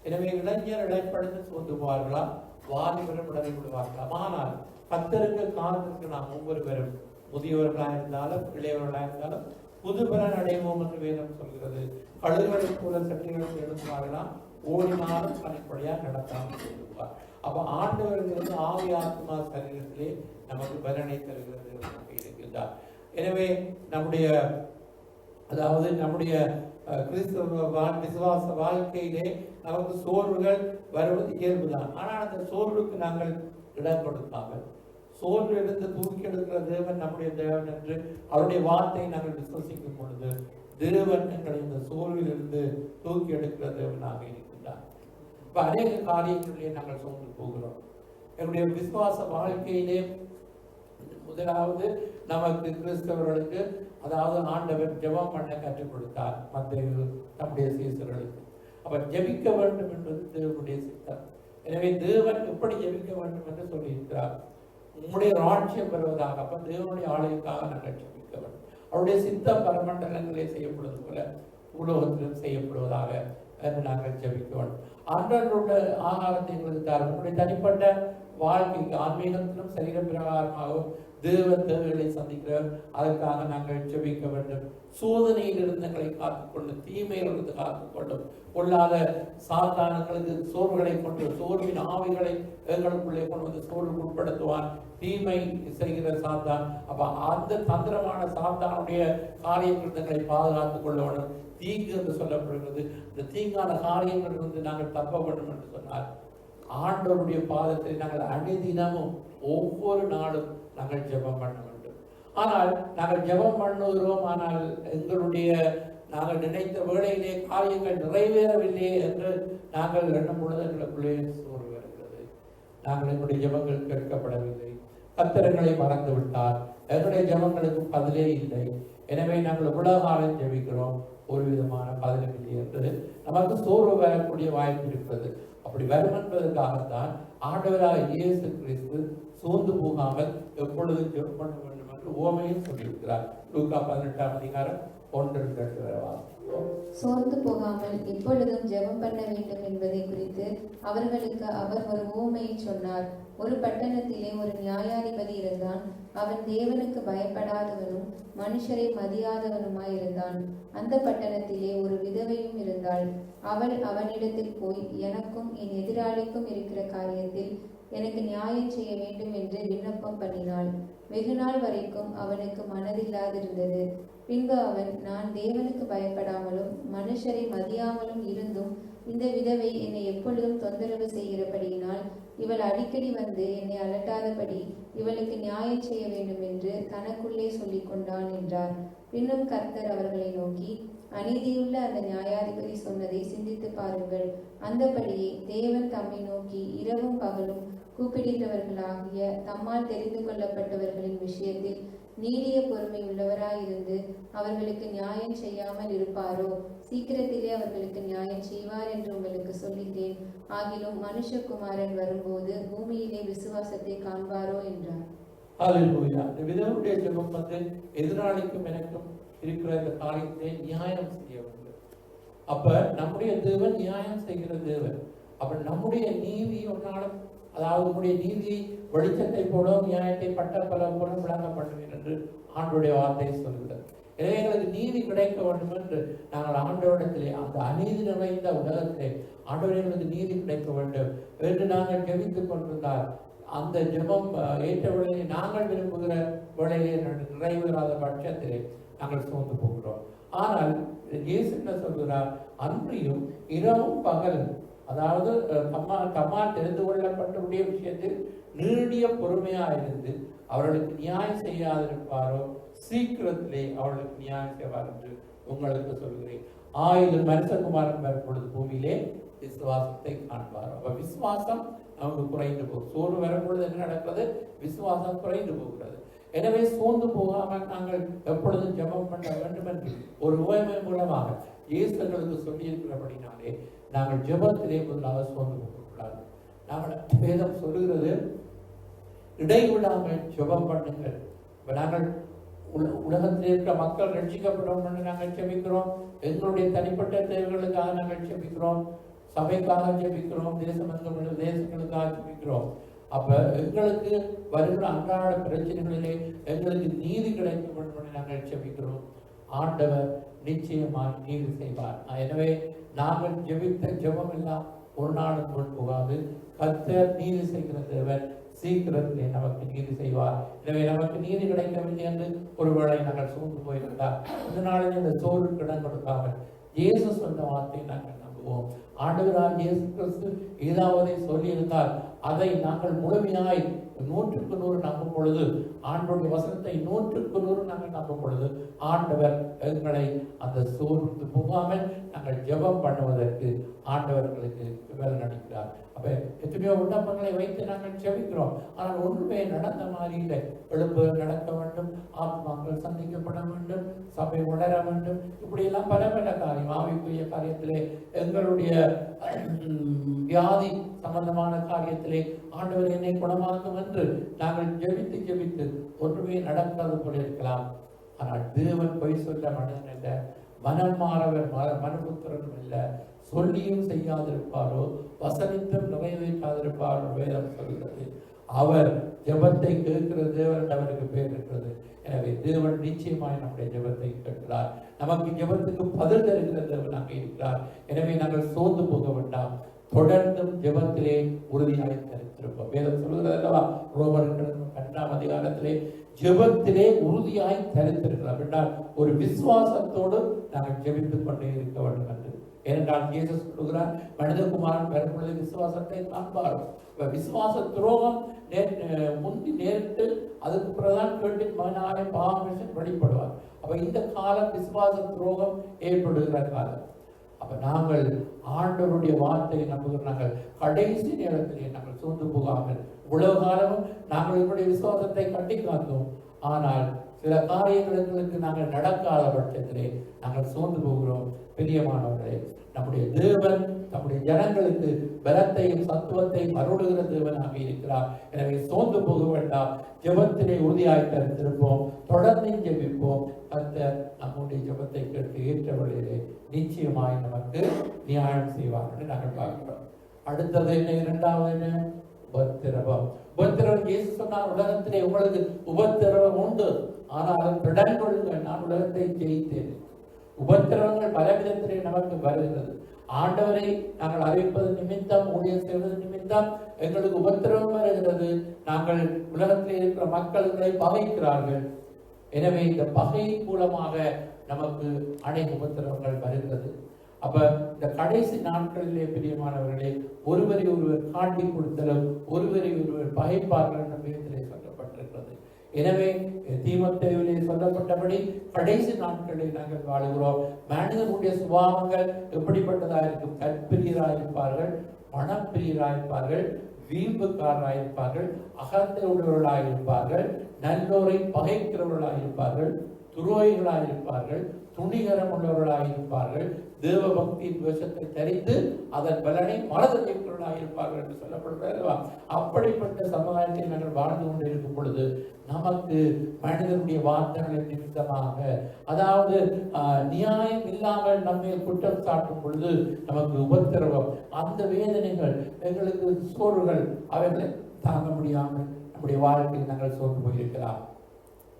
எனவே இளைஞர் இளைப்படைந்து சோர்ந்து போவார்களா? வாலிபரும் இடறி விழுவார்களா? ஆனால் கர்த்தருக்கு காத்திருக்க நாம் ஒவ்வொருவரும் முதியவர்களாக இருந்தாலும் இளையவர்களாக இருந்தாலும் புது பலன் அடைவோம் என்று வேதம் சொல்கிறது. கழுகுகளை போல சட்டைகளுக்கு எழுந்துவார்களாம், ஓடினாலும் கணிப்படியாக நடத்தாமல் சொல்லுவார். அப்ப ஆண்டவர்களுக்கு ஆவி ஆத்மா சரீரத்திலே நமக்கு பலனை தருகிறது இருக்கின்றார். எனவே நம்முடைய கிறிஸ்தவ விசுவாச வாழ்க்கையிலே நமக்கு சோர்வுகள் வருவது இயல்புதான். ஆனால் அந்த சோர்வுக்கு நாங்கள் இடம் கொடுக்காமல் சோர்வு எடுத்து தூக்கி எடுக்கிற தேவன் நம்முடைய தேவன் என்று அவருடைய வார்த்தையை நாங்கள் விசுவசிக்கும் பொழுது தேவன் எங்களை இந்த சோர்வில் இருந்து தூக்கி எடுக்கிற தேவனாக இருக்கின்றார். இப்ப அநேக காரியங்களிலே நாங்கள் சோர்ந்து போகிறோம். என்னுடைய விசுவாச வாழ்க்கையிலே முதலாவது நமக்கு கிறிஸ்தவர்களுக்கு ஆண்டவர் ஜெபம் பண்ண கற்றுக் கொடுத்தார் மத்தேயு நம்முடைய சீசர்களுக்கு. அப்ப ஜெபிக்க வேண்டும் என்பது தேவனுடைய சித்தம். எனவே தேவன் எப்படி ஜெபிக்க வேண்டும் என்று சொல்லியிருக்கிறார். உங்களுடைய ராட்சியம் பெறுவதாக. அப்ப தேவனுடைய ஆலயத்துக்காக நாங்கள் ஜெபிக்க வேண்டும். அவருடைய சித்தம் பரமண்டலங்களே செய்யப்படுவது போல உலகத்திலும் செய்யப்படுவதாக என்று நாங்கள் ஜெபிக்க வேண்டும். அன்றோட ஆகாரத்தை எங்களுக்கு தார். உங்களுடைய தனிப்பட்ட வாழ்க்கைக்கு ஆன்மீகத்திலும் சரீர பிரகாரமாகவும் தேவ தேவைகளை சந்திக்கிறவர். அதற்காக நாங்கள் ஜெபிக்க வேண்டும். சோதனையில் இருந்தங்களை காத்துக்கொண்டு தீமையிலிருந்து காத்துக்கொண்டும் கொள்ளாத சாத்தானங்களுக்கு சோர்வுகளை கொண்டு சோர்வின் ஆவிகளை எங்களுக்குள்ளே கொண்டு வந்து சோர்வு உட்படுத்துவான். தீமை செய்கிற சாத்தான். அப்ப அந்த தந்திரமான சாத்தானுடைய காரியங்கள் தங்களை பாதுகாத்துக் கொள்ள வேண்டும். தீங்கு என்று சொல்லப்படுகிறது. இந்த தீங்கான காரியங்கள் வந்து நாங்கள் தப்ப வேண்டும் என்று சொன்னார். ஆண்டவருடைய பாதத்தை நாங்கள் அனுதினமும் ஒவ்வொரு நாளும் நாங்கள் ஜெபம் பண்ண வேண்டும். ஆனால் நாங்கள் ஜெபம் பண்ணுகிறோம், ஆனால் நாங்கள் நினைத்த வேளையிலே காரியங்கள் நிறைவேறவில்லை என்று நாங்கள் எண்ணும் பொழுது எங்களுக்குள்ளே சோர்வு வருகிறது. நாங்கள் எங்களுடைய ஜெபங்கள் கேட்கப்படவில்லை, கர்த்தரை மறந்து விட்டார், எங்களுடைய ஜெபங்களுக்கு பதிலே இல்லை. எனவே நாங்கள் இவ்வளவு காலம் ஜெபிக்கிறோம், ஒரு விதமான பதிலும் இல்லை என்று நமக்கு சோர்வு வரக்கூடிய வாய்ப்பு இருக்கிறது. அப்படி வரும் என்பதற்காகத்தான் ஆண்டவராக இயேசு கிறிஸ்து சோர்ந்து போகாமல் எப்பொழுதும் ஜெபம் பண்ண வேண்டும் என்று உவமையும் சொல்லியிருக்கிறார். லூக்கா 18:1-2 சோர்ந்து போகாமல் எப்பொழுதும் ஜெபம் பண்ண வேண்டும் என்பதை குறித்து அவர்களுக்கு அவர் ஒரு உவமையை சொன்னார். ஒரு பட்டணத்திலே ஒரு நியாயாதிபதி இருந்தான். அவன் தேவனுக்கு பயப்படாதவனும் மனுஷரை மதியாதவனுமாயிருந்தான். அந்த பட்டணத்திலே ஒரு விதவையும் இருந்தாள். அவள் அவனிடத்தில் போய், எனக்கும் என் எதிராளிக்கும் இருக்கிற காரியத்தில் எனக்கு நியாயம் செய்ய வேண்டும் என்று விண்ணப்பம் பண்ணினாள். வெகு நாள் வரைக்கும் அவனுக்கு மனதில்லாதிருந்தது. பின்பு அவன், நான் தேவனுக்கு பயப்படாமலும் மனுஷரை மதியாமலும் இருந்தும் இந்த விதவை என்னை எப்பொழுதும் தொந்தரவு செய்கிறபடியினால் இவள் அடிக்கடி வந்து என்னை அலட்டாதபடி இவளுக்கு நியாயம் செய்ய வேண்டும் என்று தனக்குள்ளே சொல்லிக் கொண்டான் என்றார். பின்னும் கர்த்தர் அவர்களை நோக்கி, அநீதியுள்ள அந்த நியாயாதிபதி சொன்னதை சிந்தித்து பாருங்கள். அந்தபடியே தேவன் தம்மை நோக்கி இரவும் பகலும் கூப்பிடுகிறவர்களாகிய தம்மால் தெரிந்து கொள்ளப்பட்டவர்களின் விஷயத்தில் நீடிய பொறுமை உள்ளவராயிருந்து அவர்களுக்கு நியாயம் செய்யாமல் இருப்பாரோ? சீக்கிரத்திலே அவர்களுக்கு நியாயம் செய்வார் என்று உங்களுக்கு சொல்லுகிறேன். ஆகிலும் மனுஷகுமாரன் வரும்போது பூமியிலே விசுவாசத்தை காண்பாரோ என்றார். ஹல்லேலூயா. இந்த விதவுடைய ஜெபம் எதிராளிக்கும் எனக்கும் இருக்கிற இந்த காரியத்தை நியாயம் செய்ய வேண்டும். அப்ப நம்முடைய தேவன் நியாயம் செய்கிற தேவன். அப்ப நம்முடைய நீதி ஒரு நாளும், அதாவது நம்முடைய நீதி வெளிச்சத்தை போல நியாயத்தை பட்டப்பல போல விளங்க பண்ணுவேன் என்று ஆண்டோடைய வார்த்தை சொல்கிறது. எனவே எங்களுக்கு நீதி கிடைக்க வேண்டும் என்று நாங்கள் ஆண்டவரிடத்திலே, அந்த அநீதி நிறைந்த உலகத்திலே ஆண்டவர்களுக்கு நீதி கிடைக்க வேண்டும் என்று நாங்கள் ஜெபித்துக் கொண்டிருந்தால், அந்த ஜெபம் ஏற்ற வேளையை நாங்கள் விரும்புகிற வேளையிலே நிறைவேறாத பட்சத்திலே நாங்கள் சோர்ந்து போகிறோம். ஆனால் இயேசு என்ன சொல்கிறார்? அன்றியும் இரவும் பகலும், அதாவது தம்மால் தெரிந்து கொள்ளப்பட்டவுடைய விஷயத்தில் நீடிய பொறுமையாயிருந்து அவர்களுக்கு நியாயம் செய்யாதிருப்பாரோ? சீக்கிரத்திலே அவர்களுக்கு நியாயம் செய்வார் என்று உங்களுக்கு சொல்கிறேன். ஆயிரம் மனுஷகுமாரன் வரும்பொழுது பூமியிலே விசுவாசத்தை காண்பார். அப்ப விசுவாசம் நமக்கு குறைந்து போகும். சோறு வரும்பொழுது என்ன நடக்கிறது? விசுவாசம் குறைந்து போகிறது. எனவே சோர்ந்து போகாமல் நாங்கள் எப்பொழுதும் ஜெபம் பண்ண வேண்டும் என்று ஒரு உவமை மூலமாக இயேசுகளுக்கு சொல்லி இருக்கிறபடினாலே நாங்கள் ஜெபத்திலே முதலாக சோர்ந்து போகக்கூடாது. நாங்கள் வேதம் சொல்லுகிறது, இடைவிடாமல் ஜெபம் பண்ணுங்கள். நாங்கள் உலகத்தில் இருக்கிற மக்கள் ரட்சிக்கப்படும் என்று நாங்கள் ஜெபிக்கிறோம். எங்களுடைய தனிப்பட்ட தேவைகளுக்காக நாங்கள் ஜெபிக்கிறோம், சபைக்காக ஜெபிக்கிறோம், தேசங்களுக்காக ஜெபிக்கிறோம். அப்ப எங்களுக்கு வருகிற அன்றாட பிரச்சனைகளிலே எங்களுக்கு நீதி கிடைக்க வேண்டும் என்று நாங்கள் ஜெபிக்கிறோம். ஆண்டவர் நிச்சயமாக நீதி செய்வார். எனவே நாங்கள் ஜெபித்த ஜெபம் எல்லாம் ஒரு நாளும் போகாது. கர்த்தர் நீதி செய்கிற தேவன் சீக்கிரத்திலே நமக்கு நீதி செய்வார். எனவே நமக்கு நீதி கிடைக்கவில்லை என்று ஒருவேளை நாங்கள் சோர்ந்து போயிருந்தால், இந்த நாளில் இந்த சோர்வுக்கு இடம் கொடுக்காமல் இயேசு சொன்ன வார்த்தை நாங்கள் நம்புவோம். ஆண்டவராக இயேசு கிறிஸ்து ஏதாவது சொல்லியிருந்தால் அதை நாங்கள் முழுமையாய் 100% நம்பும் பொழுது, ஆண்டவருடைய வசனத்தை 100% நாங்கள் நம்பும் பொழுது, ஆண்டவர் எங்களை அந்த சோர்வுக்கு போகாமல் நாங்கள் ஜெபம் பண்ணுவதற்கு ஆண்டவர்களுக்கு வேலை நடிக்கிறார். அப்ப எத்தனையோ விண்ணப்பங்களை வைத்து நாங்கள் ஜெபிக்கிறோம், ஆனால் ஒன்றுமே நடந்த மாதிரி இல்லை. எழுப்பு நடக்க வேண்டும், ஆத்மாக்கள் சந்திக்கப்பட வேண்டும், சபை வளர வேண்டும், இப்படியெல்லாம் பல பல காரியம், ஆவிக்குரிய காரியத்திலே, எங்களுடைய வியாதி சம்பந்தமான காரியத்திலே ஆண்டவர் என்னை குணமாக்கும் என்று நாங்கள் ஜெபித்து ஜெபித்து ஒன்றுமே நடக்காது போல இருக்கலாம். ஆனால் தேவன் பொய் சொல்ல மனிதன் அல்ல, மனம் மாறவர் மனுபுத்திரனும் இல்லை. சொல்லியும் செய்யாதிருப்பாரோ, வசனித்தும் நிறைவேற்றாதிருப்பாரோ வேதம் சொல்கிறது. அவர் ஜெபத்தை கேட்கிற தேவன் அவருக்கு பேர் இருக்கிறது. எனவே தேவன் நிச்சயமாய் நம்முடைய ஜெபத்தை கேட்கிறார். நமக்கு ஜெபத்துக்கு பதில் தருகிற தேவனாக இருக்கிறார். எனவே நாங்கள் சோர்ந்து போக வேண்டாம், தொடர்ந்தும் ஜெபத்திலே உறுதியாக தரித்திருப்போம். வேதம் சொல்கிறது அல்லவா, ரோமர் 2ஆம் அதிகாரத்திலே ஜெபத்திலே உறுதியாய் தரித்திருக்கிறோம் என்றால் ஒரு விசுவாசத்தோடு நாங்கள் ஜெபித்துக் கொண்டே இருக்க வேண்டும் என்று. ஏனென்றால் இயேசு சொல்லுகிறார், மனிதகுமாரன் வரும்பொழுது விசுவாசத்தை காண்பார். விசுவாச துரோகம் முந்தி நேரிட்டு அதுக்கு பிரதான் கேட்டு மகனாய பாவம் வெளிப்படுவார். அப்ப இந்த காலம் விசுவாச துரோகம் ஏற்படுகிற காலம். அப்ப நாங்கள் ஆண்டவருடைய வார்த்தையை நம்புகிற நாங்கள் கடைசி நேரத்திலே நாங்கள் சோர்ந்து போகாமல், இவ்வளவு காலமும் நாங்கள் எங்களுடைய விசுவாசத்தை கட்டி காத்தோம், ஆனால் சில காரியங்களுக்கு நாங்கள் நடக்காத பட்சத்திலே நாங்கள் சோர்ந்து போகிறோம். பிரியமானவர்களே, நம்முடைய தேவன் நம்முடைய ஜனங்களுக்கு பலத்தையும் சத்துவத்தையும் அருளுகிற தேவனாக இருக்கிறார். எனவே சோர்ந்து போக வேண்டாம், ஜெபத்திலே உறுதியாய் தரித்திருப்போம், தொடர்ந்து ஜெபிப்போம். கர்த்தர் நம்முடைய ஜெபத்தை கேட்டு ஏற்ற வழியிலே நிச்சயமாய் நமக்கு நியாயம் செய்வார் என்று நாங்கள் பார்க்கிறோம். அடுத்தது என்ன? இரண்டாவது என்ன? உபத்திரவம். உபத்திரவம் இயேசு சொன்னார், உலகத்திலே உங்களுக்கு உபத்திரவம் உண்டு, ஆனால் திடன் கொள்ளுங்கள், நான் உலகத்தை ஜெயித்தேன். உபத்திரவங்கள் பல விதத்திலே நமக்கு வருகிறது. ஆண்டவரை நாங்கள் அறிவிப்பது நிமித்தம், ஊழியம் செய்வது நிமித்தம் எங்களுக்கு உபத்திரவம் வருகிறது. நாங்கள் உலகத்திலே இருக்கிற மக்கள்களை பகைக்கிறார்கள். எனவே இந்த பகை மூலமாக நமக்கு அநேக உபத்திரவங்கள் வருகிறது. அப்ப இந்த கடைசி நாட்களிலே பிரியமானவர்களே, ஒருவரை ஒருவர் காட்டி கொடுத்தலும் ஒருவரை ஒருவர் பகைப்பார்கள் என்ற விதத்திலே சொல்லப்பட்டிருக்கிறது. எனவே தீமோத்தேயுவிலே சொல்லப்பட்டபடி கடைசி நாட்களில் நாங்கள் வாழுகிறோம். மனிதனுடைய சுபாவங்கள் எப்படிப்பட்டதாக இருக்கும்? கற்பிரியராயிருப்பார்கள், மனப்பிரியராயிருப்பார்கள், வீம்புக்காரராயிருப்பார்கள், அகந்தை உடையவர்களாயிருப்பார்கள், நல்லோரை பகைக்கிறவர்களாயிருப்பார்கள், துரோகிகளாயிருப்பார்கள், துணிகரம் உள்ளவர்களாயிருப்பார்கள், தேவ பக்தியின் வேஷத்தை தரித்து அதன் பலனை மறந்தவர்களாயிருப்பார்கள் என்று சொல்லப்படுகிறது. அப்படிப்பட்ட சமுதாயத்தில் நாங்கள் வாழ்ந்து கொண்டிருக்கும் பொழுது நமக்கு மனிதனுடைய வார்த்தைகளின் நிமித்தமாக, அதாவது நியாயம் இல்லாமல் நம்மை குற்றம் சாட்டும் பொழுது நமக்கு உபத்திரவம், அந்த வேதனைகள், எங்களுக்கு சோறுகள், அவைகளை தாங்க முடியாமல் நம்முடைய வாழ்க்கையில் நாங்கள் சோர்ந்து போயிருக்கலாம்.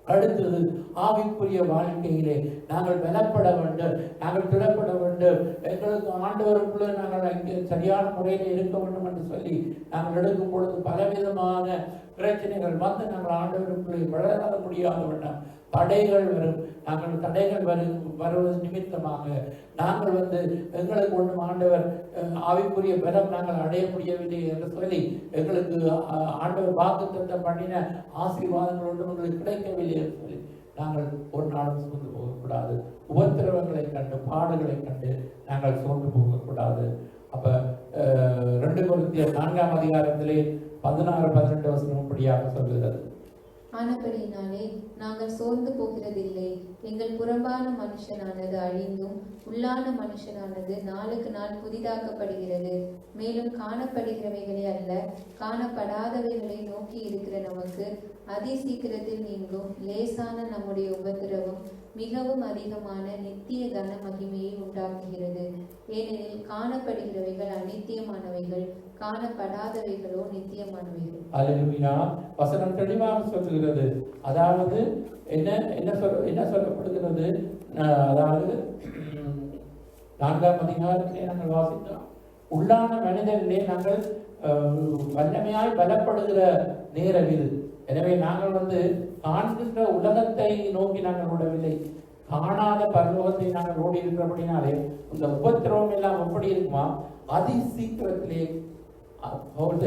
அடுத்தது ஆவிக்குரிய வாழ்க்கையிலே நாங்கள் பலப்பட வேண்டும், நாங்கள் திடப்பட வேண்டும், எங்களுக்கு ஆண்டவருக்குள்ள நாங்கள் அங்கே சரியான முறையில் இருக்க வேண்டும் என்று சொல்லி நாங்கள் எடுக்கும் பொழுது பலவிதமான பிரச்சனைகள் வந்து நாங்கள் ஆண்டவருக்குள்ளே வளர முடியாத வண்ணம் தடைகள் வரும். நாங்கள் தடைகள் வருவது நிமித்தமாக நாங்கள் எங்களுக்கு ஒன்றும் ஆண்டவர் ஆவிக்குரிய பலம் நாங்கள் அடைய முடியவில்லை என்று சொல்லி எங்களுக்கு ஆண்டவர் வாக்குத்தத்தம் பண்ணின ஆசீர்வாதங்கள் ஒன்றும் எங்களுக்கு கிடைக்கவில்லை என்று சொல்லி நாங்கள் ஒரு நாளும் சோர்ந்து போகக்கூடாது. உபத்திரவங்களை கண்டு, பாடுகளை கண்டு நாங்கள் சோர்ந்து போகக்கூடாது. அப்ப 2 கொரிந்தியர் 4ஆம் அதிகாரத்திலே 16-18 வசனம் இப்படியாக சொல்லுகிறது. ஆனபடியினாலே நாங்கள் சோர்ந்து போகிறதில்லை. எங்கள் புறம்பான மனுஷனானது அழிந்தும் உள்ளான மனுஷனானது நாளுக்கு நாள் புதிதாக்கப்படுகிறது. மேலும் காணப்படுகிறவைகளே அல்ல, காணப்படாதவைகளை நோக்கி இருக்கிற நமக்கு அதி சீக்கிரத்தில் நீங்கும் லேசான நம்முடைய உபத்திரவம் மிகவும் அதிகமான நித்திய கன மகிமையை உண்டாக்குகிறது. ஏனெனில் காணப்படுகிறவைகள் அநித்தியமானவைகள், காணப்படாதவைகளோ நித்தியமானவைகள். அல்லேலூயா. வசனம் தெளிவாக சொல்லுகிறது. அதாவது என்ன சொல்லப்படுகிறது? அதாவது 4ஆம் அதிகாரத்திலே நாங்கள் வாசித்தோம், உள்ளான மனிதனிலே நாங்கள் வல்லமையாய் பலப்படுகிற நேரம் இது. எனவே நாங்கள் காண்கின்ற உலகத்தை நோக்கி நாங்கள் ஓடவில்லை, காணாத பரலோகத்தை நாங்கள் ஓடி இருக்கிறபடினாலே இந்த உபத்திரவம் எல்லாம் எப்படி இருக்குமா? அதி சீக்கிரத்திலே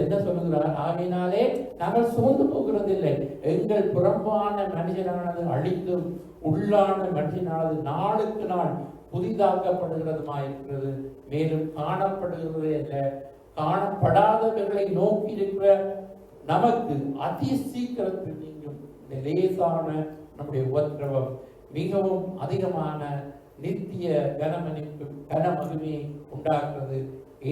என்ன சொல்லுகிறார்? ஆகையினாலே நாங்கள் சோர்ந்து போகிறதில்லை. எங்கள் புறம்பான மனிதனானது அழிந்தும் உள்ளான மனிதனானது நாளுக்கு நாள் புதிதாக்கப்படுகிறதுமாயிருக்கிறது. மேலும் காணப்படுகிறதே அல்ல, காணப்படாதவர்களை நோக்கி இருக்கிற நமக்கு அதி சீக்கிரத்தில் நீங்கும் இந்த லேசான நம்முடைய உபத்திரவம் மிகவும் அதிகமான நித்திய கனமகிமையை உண்டாக்குறது.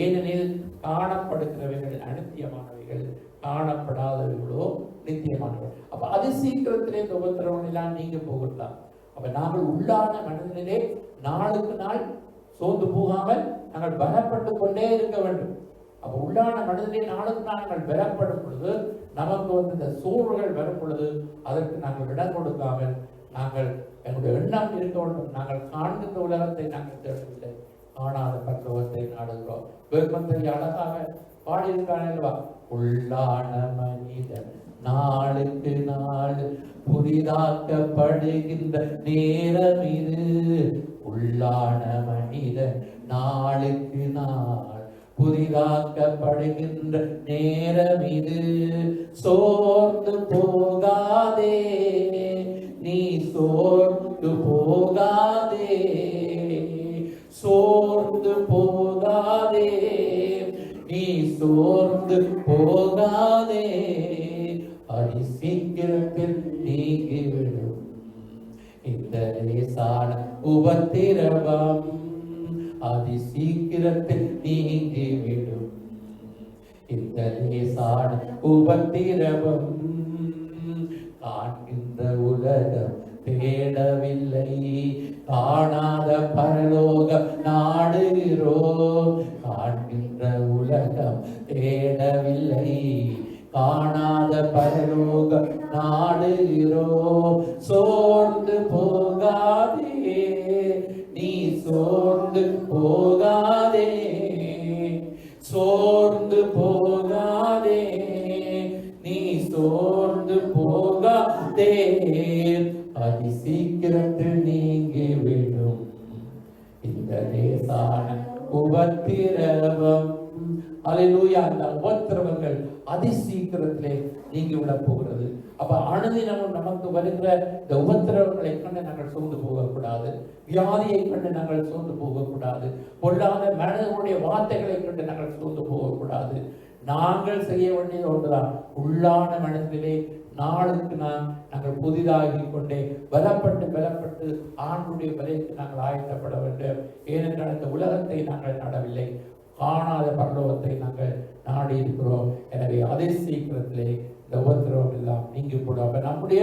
ஏனெனில் காணப்படுகிறவைகள் அநித்தியமானவைகள், காணப்படாதவைகளோ நித்தியமானவைகள். அப்ப அதி சீக்கிரத்திலே இந்த உபத்திரவம் எல்லாம் நீங்க போகலாம். அப்ப நாங்கள் உள்ளான மனதிலே நாளுக்கு நாள் சோர்ந்து போகாமல் நாங்கள் பலப்பட்டு கொண்டே இருக்க வேண்டும். அப்ப உள்ளான மனதிலே நாளுக்கு நாள் நாங்கள் பலப்படும் பொழுது நமக்கு இந்த சோர்வுகள் வரும் பொழுது அதற்கு நாங்கள் இடம் கொடுக்காமல் நாங்கள் எங்களுடைய எண்ணம் இருக்க வேண்டும். நாங்கள் காண்கின்ற உலகத்தை நாங்கள் தேடவில்லை, காணாத பரலோகத்தை நாடுகிறோம். வேப்பந்தரி அழகாக பாடியிருக்கானல்வா, உள்ளான மனிதன் நாளுக்கு நாள் புதிதாக்கப்படுகின்ற நேரம் இது. உள்ளான மனிதன் நாளுக்கு நாள் புதிதாக்கப்படுகின்ற நேரம் இது. சோர்ந்து போகாதே, நீ சோர்ந்து போகாதே, சோர்ந்து போகாதே, நீ சோர்ந்து போகாதே. அதி சீக்கிரத்தில் நீங்கிவிடும் இந்த லேசான உபத்திரவம், அதி சீக்கிரத்தில் நீங்கிவிடும் இந்த லேசான உபத்திரவம். காண்கின்ற உலகம் தேடவில்லை, காணாத பரலோகம் நாடுகிறோம். காண்கின்ற உலகம் தேடவில்லை, காணாத பரலோகம் நாடுகிறோம். சோர்ந்து போகாதே, நீ சோர்ந்து போகாதே, சோர்ந்து போகாதே, நீ சோர்ந்து போகாதே. அதி சீக்கிரத்தில் நீங்கிவிடும் இந்த லேசான உபத்திரவம். அல்லேலூயா. அந்த உபத்திரவங்கள் அதி சீக்கிரத்திலே நீங்கிவிடப் போகிறது. அப்ப அனுதினமும் நமக்கு வருகிற இந்த உபத்திரவங்களை கண்டு நாங்கள் சோர்ந்து போகக்கூடாது. வியாதியை கண்டு நாங்கள் சோர்ந்து போகக்கூடாது. பொல்லாத மனிதனுடைய வார்த்தைகளை கண்டு நாங்கள் சோர்ந்து போகக்கூடாது. நாங்கள் செய்ய வேண்டியது ஒன்றுதான், உள்ளான மனதிலே நாளுக்கு நாங்கள் புதிதாகி கொண்டே பலப்பட்டு ஆண்டுடைய வரைக்கு நாங்கள் ஆயத்தப்பட வேண்டும். ஏனென்றால் இந்த உலகத்தை நாங்கள் நாடவில்லை, காணாத பரலோகத்தை நாங்கள் நாடி இருக்கிறோம். எனவே அதே சீக்கிரத்திலே இந்த உபத்திரவம் எல்லாம் நீங்கி போடும். அப்ப நம்முடைய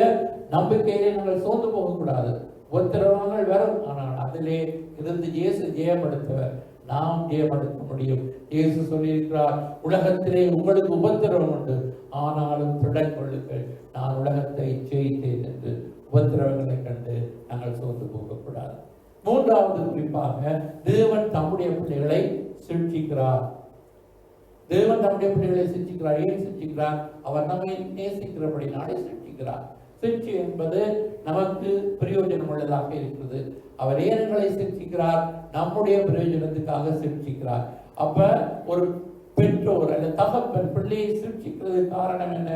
நம்பிக்கையிலே நாங்கள் சோர்ந்து போகக்கூடாது. உபத்திரவங்கள் வரும், ஆனால் அதிலே இருந்து இயேசு ஜெயப்படுத்தவர், நாம் ஜெயப்படுத்த முடியும். இயேசு சொல்லியிருக்கிறார், உலகத்திலே உங்களுக்கு உபத்திரவம் உண்டு, ஆனாலும் திடன் கொள்ளுங்கள், நான் உலகத்தை ஜெயித்தேன் என்று. உபத்திரவங்களை கண்டு நாங்கள் சோர்ந்து போகக்கூடாது. மூன்றாவது குறிப்பாக, தேவன் தம்முடைய பிள்ளைகளை சிருஷ்டிக்கிறார். தேவன் தம்முடைய பிள்ளைகளை சிருஷ்டிக்கிறார். ஏன் சிருஷ்டிக்கிறார்? அவர் நம்மை நேசிக்கிறபடி நாளை சிருஷ்டிக்கிறார். சிருஷ்டி என்பது நமக்கு பிரயோஜனம் உள்ளதாக இருக்கிறது. அவர் ஏனங்களை சிருஷ்டிக்கிறார்? நம்முடைய பிரயோஜனத்துக்காக சிருஷ்டிக்கிறார். அப்ப ஒரு பெற்றோர் அல்லது தகப்பன் பிள்ளையை சிருஷ்டிக்கிறது காரணம் என்ன?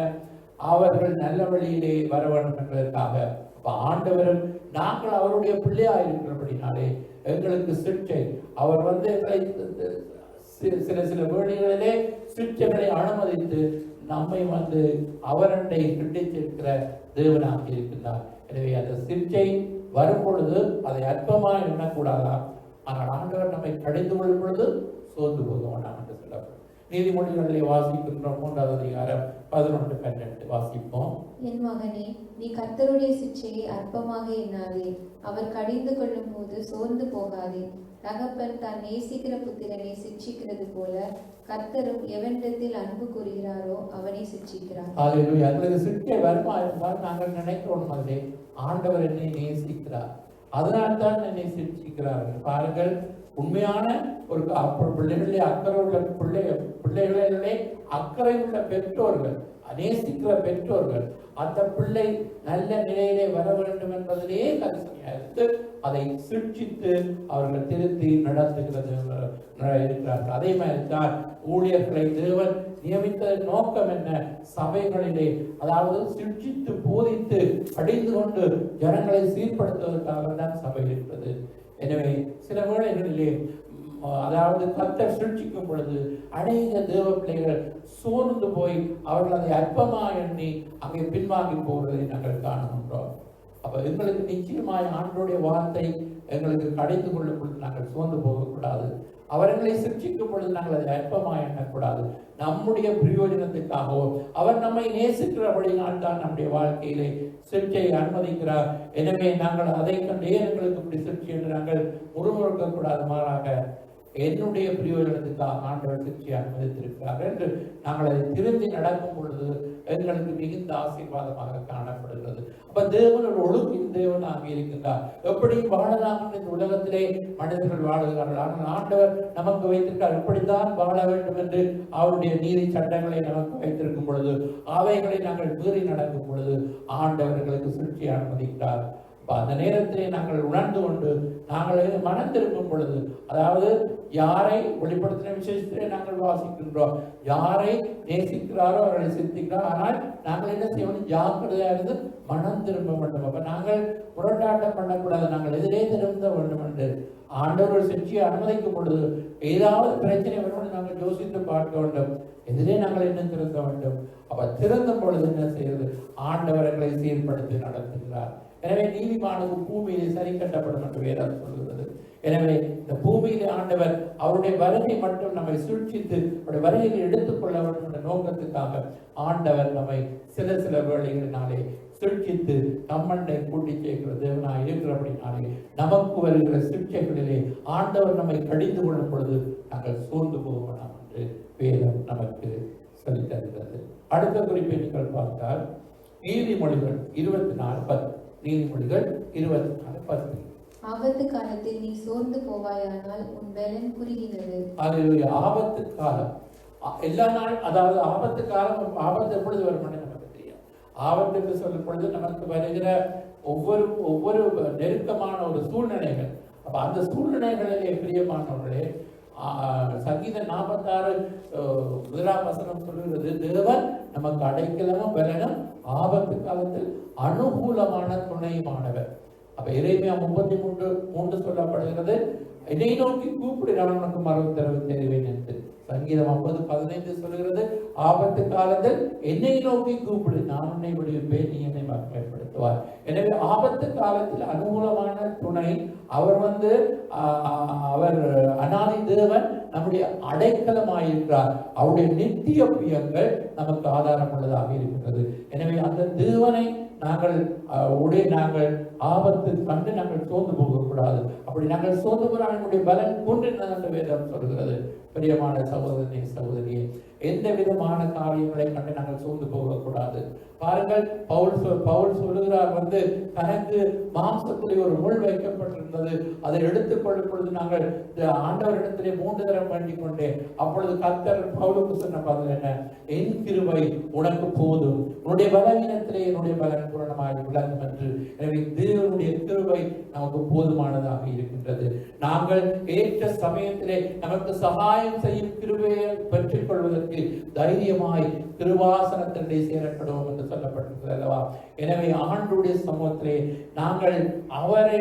அவர்கள் நல்ல வழியிலே வர வேண்டும் என்பதற்காக. அப்ப ஆண்டவரும் நாங்கள் அவருடைய பிள்ளையாக இருக்கிறபடினாலே எங்களுக்கு சிருஷ்டை, அவர் எங்களை சில வேளைகளிலே சிருஷ்டிகளை அனுமதித்து நம்மை அவரண்டை சிருஷ்டித்திருக்கிற தேவனாக இருக்கின்றார். எனவே அந்த சிருஷ்டை வரும் பொழுது அதை அற்பமாக எண்ணக்கூடாதாம். ஆனால் ஆண்டவர் நம்மை கடிந்து கொள்ளும் பொழுது சோர்ந்து போக வேண்டாம் என்று சொல்லப்படும். நீதிமொழிகளிலே வாசிக்கின்றோம் 3வது அதிகாரம் 11-12 வாசிப்போம். என் மகனே, நீ கர்த்தருடைய சிட்சையை அற்பமாக எண்ணாதே, அவர் கடிந்து கொள்ளும் போது சோர்ந்து போகாதே. தகப்பன் தான் நேசிக்கிற புத்திரனை சிட்சிக்கிறது போல கர்த்தரும் எவனிடத்தில் அன்பு கூறுகிறாரோ அவனை சிட்சிக்கிறார். அதுல சிட்சை வருமா இருந்தால் நாங்கள் நினைக்கிறோம் மாதிரி ஆண்டவர் என்னை நேசிக்கிறார், அதனால்தான் என்னை சிட்சிக்கிறார். பாருங்கள், உண்மையான ஒரு பிள்ளைகளிலே அக்கறை உள்ள பிள்ளைகளிலே அக்கறை உள்ள பெற்றோர்கள், நேசிக்கிற பெற்றோர்கள், அந்த பிள்ளை நல்ல நிலையிலே வர வேண்டும் என்பதிலே கரிசனையாக இருந்து அதை சிருஷ்டித்து அவர்கள் திருத்தி நடத்துகிறது இருக்கிறார்கள். அதே மாதிரி தான் ஊழியர்களை தேவன் நியமித்த நோக்கம் என்ன? சபைகளிலே, அதாவது சிருஷ்டித்து போதித்து அடைந்து கொண்டு ஜனங்களை சீர்படுத்துவதற்காக தான் சபை இருக்கிறது. எனவே சில வேளைகளிலே அதாவது கர்த்தர் சிருஷ்டிக்கும் பொழுது அநேக தேவ பிள்ளைகள் சோர்ந்து போய் அவர்கள் அதை அற்பமாக எண்ணி அங்கே பின்வாங்கி போவதை நாங்கள் காணுகின்றோம். அப்ப எங்களுக்கு நிச்சயமாய் ஆண்டோடைய வார்த்தை எங்களுக்கு கடைந்து கொள்ளும் பொழுது நாங்கள் சோர்ந்து போகக்கூடாது. அவர்களை சிருஷ்டிக்கும் பொழுது நாங்கள் அதை அற்பமாக எண்ணக்கூடாது. நம்முடைய பிரயோஜனத்துக்காகவோ அவர் நம்மை நேசிக்கிறபடினால் தான் நம்முடைய வாழ்க்கையிலே சிருஷ்டியை அனுமதிக்கிறார். எனவே நாங்கள் அதை கண்டே எங்களுக்கு இப்படி சிருஷ்டி என்று நாங்கள் முறுமுறுக்கக்கூடாது. மாறாக என்னுடைய பிரயோஜனத்துக்காக ஆண்டவர் சிருஷ்டியை அனுமதித்திருக்கிறார் என்று நாங்கள் அதை திரும்பி நடக்கும் பொழுது எங்களுக்கு மிகுந்த ஆசீர்வாதமாக காணப்படுகிறது. அப்ப தேவன் ஒரு ஒழுங்கின் தேவனாக இருக்கின்றார். எப்படியும் வாழலாம் இந்த உலகத்திலே மனிதர்கள் வாழுகிறார்கள். ஆனால் ஆண்டவர் நமக்கு வைத்திருக்கார், இப்படித்தான் வாழ வேண்டும் என்று அவருடைய நீதி சட்டங்களை நமக்கு வைத்திருக்கும் பொழுது அவைகளை நாங்கள் மீறி நடக்கும் பொழுது ஆண்டவர்களுக்கு சிருஷ்டியை அனுமதிக்கிறார். அந்த நேரத்திலே நாங்கள் உணர்ந்து கொண்டு நாங்கள் மனம் திரும்பும் பொழுது, அதாவது யாரை வெளிப்படுத்தின விசேஷத்திலே நாங்கள் வாசிக்கின்றோம், யாரை நேசிக்கிறாரோ அவர்களை சிந்திக்கிறார். ஆனால் நாங்கள் என்ன செய்யணும்? ஜாக்கிரதையா இருந்து மனம் திரும்ப வேண்டும். அப்ப நாங்கள் புரட்டாட்டம் பண்ணக்கூடாது, நாங்கள் எதிரே திரும்ப வேண்டும் என்று ஆண்டவர் சிருஷ்டியை அனுமதிக்கும் பொழுது ஏதாவது பிரச்சனை வரும்போது நாங்கள் யோசித்து பார்க்க வேண்டும், எதிரே நாங்கள் என்ன திருந்த வேண்டும். அப்ப திறந்தும் பொழுது என்ன செய்வது? ஆண்டவர்களை சீர்படுத்தி நடத்துகிறார். எனவே நீதிமானுக்கு பூமியிலே சரி கட்டப்படும் என்று வேதம் சொல்கிறது. எனவே இந்த பூமியிலே ஆண்டவர் அவருடைய வருகை மட்டும் நம்மை சூழ்ச்சித்து அவருடைய வருகையை எடுத்துக்கொள்ள வேண்டும் என்ற நோக்கத்துக்காக ஆண்டவர் நம்மை சில வேளைகளினாலே சூழ்ச்சித்து நம்மண்டை கூட்டி சேர்க்கிற தேவனாய் இருக்கிறபடினாலே நமக்கு வருகிற சிக்ஷைகளிலே ஆண்டவர் நம்மை கடிந்து கொள்ளும் பொழுது நாங்கள் சோர்ந்து போக வேண்டாம் என்று வேதம் நமக்கு சொல்லித் தருகிறது. அடுத்த குறிப்பை நீங்கள் பார்த்தால் நீதிமொழிகள் 24:10. நீதிமொழிகள் 24:10. ஆபத்து காலத்தில் நீ சோர்ந்து போவாயானால் உன் பலன் குறுகினது. அது ஆபத்து காலம், எல்லா நாள், அதாவது ஆபத்து காலம், ஆபத்து எப்பொழுது வரும் நமக்கு தெரியும். ஆபத்து என்று சொல்லும் பொழுது நமக்கு வருகிற ஒவ்வொரு நெருக்கமான ஒரு சூழ்நிலைகள். அப்ப அந்த சூழ்நிலைகளிலே பிரியமானவர்களே, சங்கீதம் 46 முதலாம் வசனம் சொல்லுகிறது, தேவன் நமக்கு அடைக்கலமும் பலனும் ஆபத்து காலத்தில் அனுகூலமான துணையுமானவர். அப்ப எரேமியா 33:3 சொல்லப்படுகிறது, என்னை நோக்கி கூப்பிடு நான் உனக்கு மறுத்தரவு தருவேன் என்று. சங்கீதம் 50:15 சொல்லுகிறது, ஆபத்து காலத்தில் என்னை நோக்கி கூப்பிடு நான் உன்னை விடுவிப்பேன், நீ என்னை மகிமைப்படுத்துவார். எனவே ஆபத்து காலத்தில் அனுகூலமான துணை அவர் அவர் அநாதி தேவன், நம்முடைய அடைக்கலமாயிருக்கிறார். அவருடைய நித்திய புயங்கள் நமக்கு ஆதாரம் உள்ளதாக இருக்கின்றது. எனவே அந்த தேவனை நாங்கள் ஆபத்து கண்டு நாங்கள் சோர்ந்து போகக்கூடாது. அப்படி நாங்கள் சோர்ந்து போனால் நம்முடைய பலன் குன்றினது என்று வேதம் சொல்கிறது. பிரியமான சகோதரனே சகோதரியே, எந்த விதமான காரியங்களை கண்டு நாங்கள் சோர்ந்து போகக்கூடாது. பாருங்கள், பவுல் சொல்லுகிறார், தனக்கு மாம்சத்திலே ஒரு முள் வைக்கப்பட்டிருந்தது, அதை எடுத்துக்கொள்ளும் பொழுது நாங்கள் ஆண்டவரிடத்திலே 3 தரம் வேண்டிக் கொண்டேன். அப்பொழுது கர்த்தர் பவுலுக்கு சொன்ன பதில் என்ன? என் கிருபை உனக்கு போதும், உன்னுடைய பலவீனத்திலே என்னுடைய பலன் பூரணமாக விளங்கும் என்று. எனவே தேவனுடைய கிருபை நமக்கு போதுமானதாக இருக்கின்றது. நாங்கள் ஏற்ற சமயத்திலே நமக்கு சகாயம் செய்யும் கிருபையை பெற்றுக் கொள்வதற்கு தைரியமாய் கிருபாசனத்திலே சேரப்படுவோம் என்று சொல்லப்பட்டிருக்கிறது அல்லவா? எனவே ஆண்டவருடைய சமூகத்திலே நாங்கள் அவரை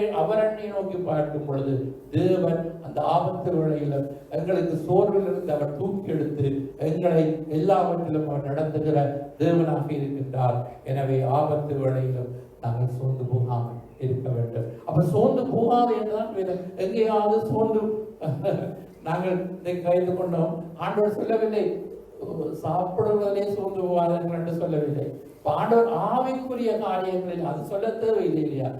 நோக்கி பார்க்கும் பொழுது தேவன் அந்த ஆபத்து வேளையிலும் எங்களுக்கு சோர்விலிருந்து அவர் தூக்கி எடுத்து எங்களை எல்லாவற்றிலும் அவர் நடத்துகிற தேவனாக இருக்கின்றார். எனவே ஆபத்து வேளையிலும் நாங்கள் சோர்ந்து போகாமல் இருக்க வேண்டும். அப்ப சோர்ந்து போகாது என்றுதான் வேதம். எங்கேயாவது சோர்ந்து நாங்கள் கைது கொண்டோம். ஆண்டவர் சொல்லவில்லை சாப்பிடுவதிலே சோர்ந்து போவார்கள் என்று சொல்லவில்லை. ஆண்டவர் ஆவிக்குரிய காரியங்களில் அது சொல்ல தேவையில்லை இல்லையா?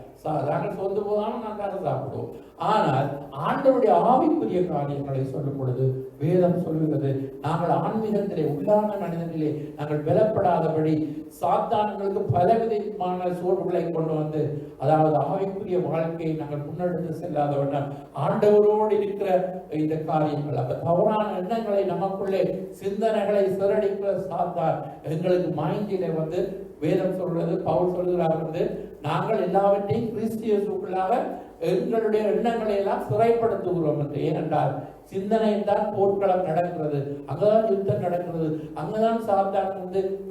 நாங்கள் சோர்ந்து போகாமல் நாங்கள் சாப்பிடுவோம். ஆனால் ஆண்டவருடைய ஆவிக்குரிய காரியங்களை சொல்லும் பொழுது வேதம் சொல்லுகிறது, நாங்கள் ஆன்மீகத்திலே உள்ளான மனிதனிலே நாங்கள் பலப்படாதபடி சாத்தான்களுக்கு பலவிதமான சோர்வுகளை கொண்டு வந்து, அதாவது ஆவிக்குரிய வாழ்க்கையை நாங்கள் முன்னெடுத்து செல்லாத வண்ணம் ஆண்டவரோடு இருக்கிற இந்த காரியங்கள், அந்த தவறான எண்ணங்களை நமக்குள்ளே சிந்தனைகளை சிறடிக்கிற சாத்தான் எங்களுக்கு மைண்டிலே வேதம் சொல்றது, பவுல் சொல்கிறார், நாங்கள் எல்லாவற்றையும் கிறிஸ்தியஸுக்குள்ளாக எங்களுடைய எண்ணங்களை எல்லாம் சிறைப்படுத்துகிறோம் என்று. ஏனென்றால் சிந்தனையில் தான் போர்க்களம் நடக்கிறது, அங்கதான் யுத்தம் நடக்கிறது, அங்கதான் சாத்தான்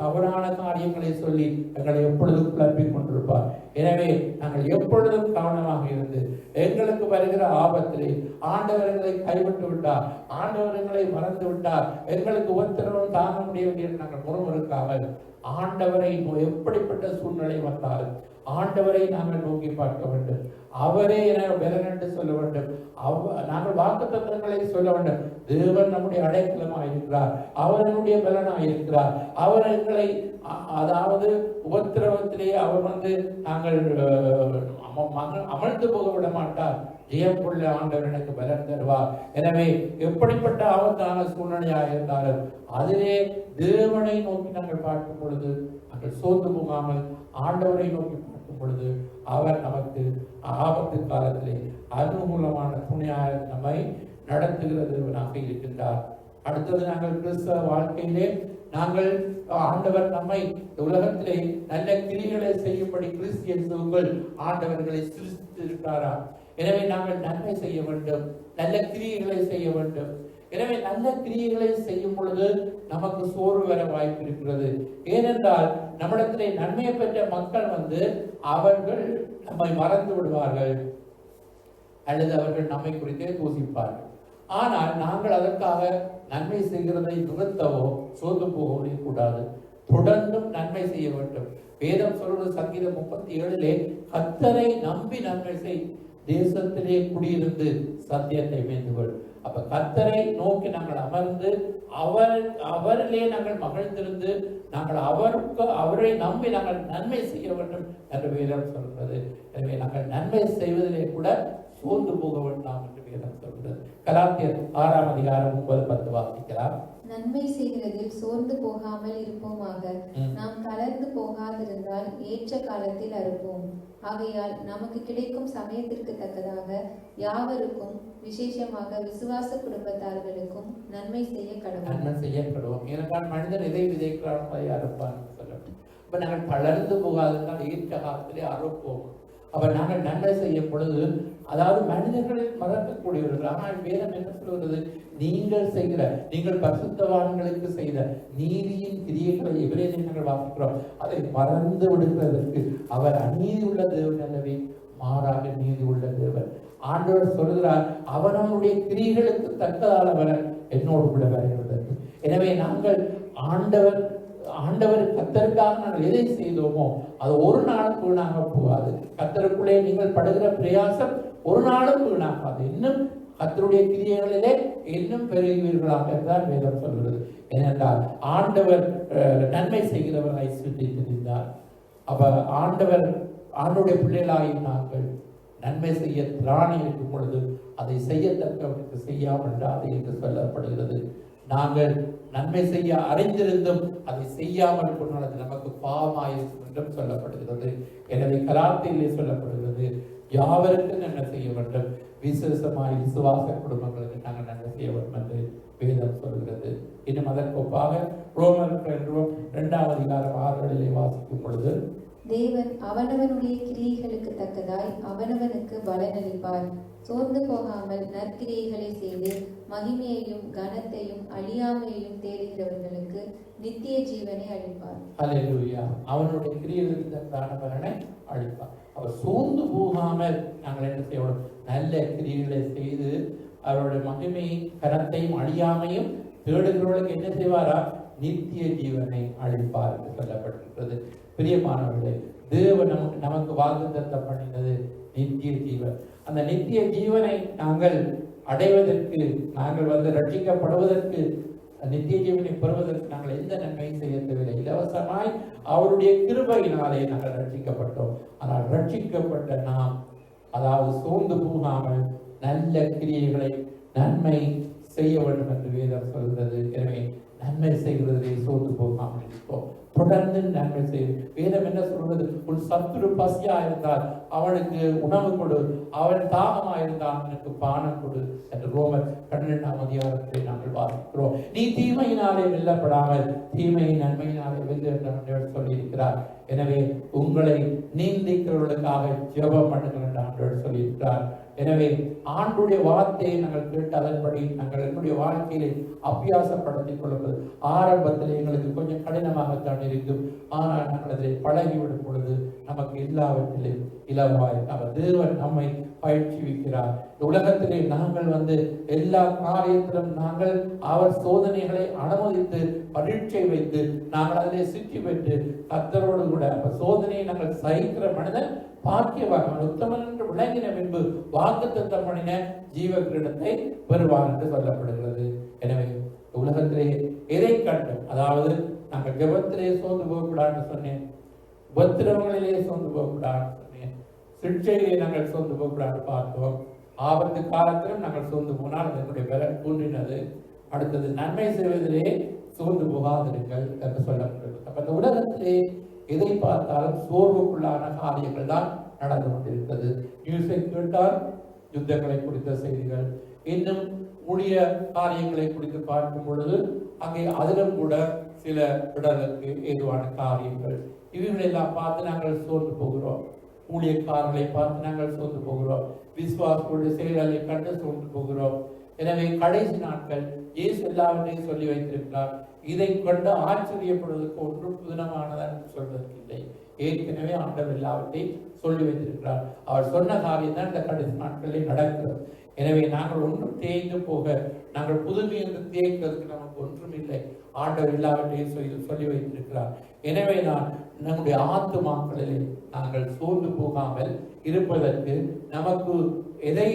தவறான காரியங்களை சொல்லி எங்களை எப்பொழுதும் குழப்பிக் கொண்டிருப்பார். எனவே நாங்கள் எப்பொழுதும் கவனமாக இருந்து எங்களுக்கு வருகிற ஆபத்திலே ஆண்டவர்களை கைவிட்டு விட்டார், ஆண்டவர்களை மறந்து விட்டார், எங்களுக்கு உத்தரவும் தாங்க முடியவில்லை என்று நாங்கள் முறுமுறுக்காமல் ஆண்டவரை எப்படிப்பட்ட சூழ்நிலை வந்தாலும் ஆண்டவரை நாங்கள் நோக்கி பார்க்க வேண்டும். அவரே என பலன் என்று சொல்ல வேண்டும். நாங்கள் வாக்குத்தத்தங்களை சொல்ல வேண்டும். தேவன் நம்முடைய அடைக்கலமாயிருக்கிறார், அவர் என்னுடைய பலனாயிருக்கிறார், அவர் எங்களை அதாவது உபத்திரவத்திலே அவர் நாங்கள் அமர்ந்து போக விட மாட்டார். ஜெயமுள்ள ஆண்டவர் எனக்கு பலன் தருவார். எனவே எப்படிப்பட்ட ஆபத்தான சூழ்நிலையாக இருந்தாலும் அதிலே தேவனை நோக்கி நாங்கள் பார்க்கும் பொழுது நாங்கள் சோர்ந்து போகாமல் ஆண்டவரை நோக்கி பார்க்கும் பொழுது அவர் நமக்கு ஆபத்து காலத்திலே அனுகூலமான துணையாக நம்மை நடத்துகிறவனாக இருக்கின்றார். அடுத்தது, நாங்கள் கிறிஸ்தவ வாழ்க்கையிலே நாங்கள் ஆண்டவர் நம்மை உலகத்திலே நல்ல கிரியைகளை செய்யும்படி கிறிஸ்தியன்கள் ஆண்டவர்களை சிருஷ்டித்திருக்கிறாரா? எனவே நாங்கள் நன்மை செய்ய வேண்டும், நல்ல கிரியைகளை செய்ய வேண்டும். எனவே நல்ல கிரியைகளை செய்யும் பொழுது நமக்கு சோர்வு வர வாய்ப்பு இருக்கிறது. ஏனென்றால் நம்மிடத்திலே நன்மையை பெற்ற மக்கள் அவர்கள் நம்மை மறந்து விடுவார்கள் அல்லது அவர்கள் நம்மை குறித்தே தூசிப்பார்கள். ஆனால் நாங்கள் அதற்காக நன்மை செய்கிறதை நிறுத்தவோ சோர்ந்து போகவே கூடாது. தொடர்ந்தும் நன்மை செய்ய வேண்டும். வேதம் சொல்வது சங்கீதம் 37 கர்த்தரை நம்பி நன்மை செய், தேசத்திலே குடியிருந்து சத்தியத்தை மேந்துகள். அப்ப கர்த்தரை நோக்கி நாங்கள் அமர்ந்து அவரிலே நாங்கள் மகிழ்ந்திருந்து நாங்கள் அவரை நம்பி நாங்கள் நன்மை செய்ய வேண்டும் என்று வேதம் சொல்கிறது. எனவே நாங்கள் நன்மை செய்வதிலே கூட சோர்ந்து போக வேண்டாம் என்று வேதம் சொல்கிறது. கலாத்தியர் 6ஆம் அதிகாரம் 9-10 வாசிக்கலாம். நன்மை செய்கிறதில் சோர்ந்து போகாமல் இருப்போமாக, நாம் தளர்ந்து போகாதிருந்தால் ஏற்ற காலத்தில் அறுப்போம். ஆகையால் நமக்கு கிடைக்கும் சமயத்திற்கு தக்கதாக யாவருக்கும், விசேஷமாக விசுவாச குடும்பத்தார்களுக்கும் நன்மை செய்ய கடவோம். ஏனென்றால் மனிதன் எதை விதைக்கிறான் அறுப்பான் சொல்லப்படும். அப்ப நாங்கள் தளர்ந்து போகாதிருந்தால் ஏற்ற காலத்திலே அறுப்போம். அப்ப நாங்கள் நன்மை செய்யும் பொழுது, அதாவது மனிதர்களில் மறக்கக்கூடியவர்கள். ஆனால் வேதம் என்ன சொல்கிறது? நீங்கள் பரிசுத்தவான்களுக்கு செய்த நீதியின் கிரியைகளை எபிரேயரில் நாங்கள் வாசிக்கிறோம். அதை மறந்து விடுகிறதற்கு அவர் அநீதி உள்ள தேவன் அல்லவே, மாறாக நீதி உள்ள தேவன். ஆண்டவர் சொல்கிறார், அவனுடைய கிரியைகளுக்கு தக்கதான பலன் என்னோடு கூட வருகிறது. எனவே நாங்கள் ஆண்டவர் கர்த்தருக்காக நாங்கள் எதை செய்தோமோ அது ஒரு நாளும் வீணாக போகாது. கர்த்தருக்குள்ளே நீங்கள் படுகிற பிரயாசம் ஒரு நாளும் வீணாகாது. இன்னும் கர்த்தருடைய கிரியைகளிலே இன்னும் பெறுவீர்களாக தான் வேதம் சொல்கிறது. ஏனென்றால் ஆண்டவர் நன்மை செய்கிறவரை சுற்றி தெரிந்தார். அப்ப ஆண்டவருடைய பிள்ளைகளாகி நாங்கள் நன்மை செய்ய திராணி இருக்கும் பொழுது அதை செய்யத்தக்கவனுக்கு செய்யாமல் அதை என்று சொல்லப்படுகிறது. நாங்கள் நன்மை செய்ய அறிந்திருந்தும் அதை செய்யாமல் போனால் அது நமக்கு பாவமாயிருக்கும் என்றும் சொல்லப்படுகிறது. எனவே கலாத்திலே சொல்லப்படுகிறது, யாவருக்கும் நன்மை செய்ய வேண்டும், விசேஷமாய் விசுவாச குடும்பங்களுக்கு நாங்கள் நன்மை செய்ய வேண்டும் என்று வேதம் சொல்கிறது. இன்னும் அதற்கு ஒப்பாக ரோமர் 2:6 வாசிக்கும் பொழுது, தேவன் அவனவனுடைய கிரியைகளுக்கு தக்கதாய் அவனவனுக்கு பலனளிப்பார். சோர்ந்து போகாமல் நற்கிரியைகளை செய்து மகிமையையும் கனத்தையும் அழியாமையையும் தேடுகிறவர்களுக்கு நித்திய ஜீவனை அளிப்பார். அல்லேலூயா. அவனுடைய கிரியைகளுக்கு தக்கதான பலனை அளிப்பார். அவர் சோர்ந்து போகாமல் நாங்கள் என்ன செய்யணும்? நல்ல கிரியைகளை செய்து அவருடைய மகிமையும் கனத்தையும் அழியாமையும் தேடுகிறவர்களுக்கு என்ன செய்வாரா? நித்திய ஜீவனை அளிப்பார் என்று சொல்லப்பட்டிருக்கிறது. பிரியமானவர்களே, தேவன் நமக்கு வாக்குத்தத்தம் பண்ணினது நித்திய ஜீவன். அந்த நித்திய ஜீவனை நாங்கள் அடைவதற்கு, நாங்கள் ரட்சிக்கப்படுவதற்கு, நித்திய ஜீவனை பெறுவதற்கு நாங்கள் எந்த நன்மையும் செய்ய தேவையில்லை. இலவசமாய் அவருடைய கிருபையினாலே நாங்கள் ரட்சிக்கப்பட்டோம். ஆனால் ரட்சிக்கப்பட்ட நாம், அதாவது சோர்ந்து போகாமல் நல்ல கிரியைகளை நன்மை செய்ய வேண்டும் என்று வேதம் சொல்கிறது. எனவே நன்மை செய்கிறதே சோர்ந்து போகாமல் இருப்போம். தொடர்ந்து நன்மை செய்யும். வேதம் என்ன சொல்றது? உன் சத்துரு பசியா இருந்தால் அவனுக்கு உணவு கொடு, அவன் தாகமா இருந்தால் அவனுக்கு பானம் கொடு என்று ரோமர் 12 நாங்கள் வாசிக்கிறோம். நீ தீமையினாலே வெல்லப்படாமல் தீமையை நன்மையினாலே வெல்ல என்று சொல்லியிருக்கிறார். எனவே உங்களை நீந்திக்கிறவர்களுக்காக ஜெபம் பண்ணுங்கள் என்று ஆண்டவர் சொல்லியிருக்கிறார். எனவே ஆண்டுடைய வார்த்தையை நாங்கள் கேட்டு அதன்படி நாங்கள் எங்களுடைய வாழ்க்கையிலே அபியாசப்படுத்திக் கொள்வது ஆரம்பத்தில் எங்களுக்கு கொஞ்சம் கடினமாகத்தான் இருக்கும். ஆனால் நாங்கள் அதில் பழகிவிடும் பொழுது நமக்கு எல்லாவற்றிலும் இலவாய் அவர் தேவன் நம்மை பயிற்சிவிக்கிறார். உலகத்திலே நாங்கள் எல்லா காரியத்திலும் நாங்கள் அவர் சோதனைகளை அனுமதித்து பரீட்சை வைத்து நாங்கள் அதிலே சிற்றி பெற்று கர்த்தரோடு கூட சோதனையை நாங்கள் சகிக்கிற மனிதன் பாக்கியவான், உத்தமன் என்று விளங்கின பின்பு வாக்குத்தத்தம் பண்ணின ஜீவ கிரீடத்தை பெறுவார் என்று சொல்லப்படுகிறது. எனவே உலகத்திலே எதை கண்டும், அதாவது நாங்கள் ஜெபத்திலே சோர்ந்து போகக்கூடாதுன்னு சொன்னேன், உபத்திரவங்களிலே சோர்ந்து போகக்கூடாதுன்னு சொன்னேன், சிக்ஷையிலே நாங்கள் சோர்ந்து போகக்கூடாது பார்த்தோம். ஆபத்து காலத்திலும் நாங்கள் சோர்ந்து போனால் அதனுடைய பலன் கூன்றினது. அடுத்தது நன்மை செய்வதிலே சோர்ந்து போகாதிருங்கள் என்று சொல்லப்படுகிறது. அப்ப இந்த உலகத்திலே எதை பார்த்தாலும் சோர்வுக்குள்ளான காரியங்கள் தான் நடந்து கொண்டிருக்கிறது. நியூஸை கேட்டால் யுத்தங்களை குறித்த செய்திகள், இன்னும் ஊழிய காரியங்களை குறித்து பார்க்கும் பொழுது அங்கே அதிலும் கூட சில விடலுக்கு ஏதுவான காரியங்கள், இவைகளெல்லாம் பார்த்து நாங்கள் சோர்ந்து போகிறோம். ஊழியக்காரர்களை பார்த்து நாங்கள் சோர்ந்து போகிறோம். விசுவாசங்களுடைய செயல்களை கண்டு சோர்ந்து போகிறோம். எனவே கடைசி நாட்கள் இயேசு எல்லாவற்றையும் சொல்லி வைத்திருக்கிறார். இதை கொண்டு ஆச்சரியப்படுவதற்கு ஒன்றும் புதினமானதான் என்று சொல்வதற்கு இல்லை. ஏற்கனவே ஆண்டவர் எல்லாவற்றையும் சொல்லி வைத்திருக்கிறார். அவர் சொன்ன காரியம் தான் இந்த கடைசி நாட்களில் நடக்கிறது. எனவே நாங்கள் ஒன்றும் தேய்ந்து போக, நாங்கள் புதுமை என்று தேய்க்கிறதுக்கு நமக்கு ஒன்றும் இல்லை. ஆண்டவர் எல்லாவற்றையும் சொல்லி வைத்திருக்கிறார். எனவே நம்முடைய ஆத்துமாக்களிலே நாங்கள் சோர்ந்து போகாமல் இருப்பதற்கு நமக்கு எதை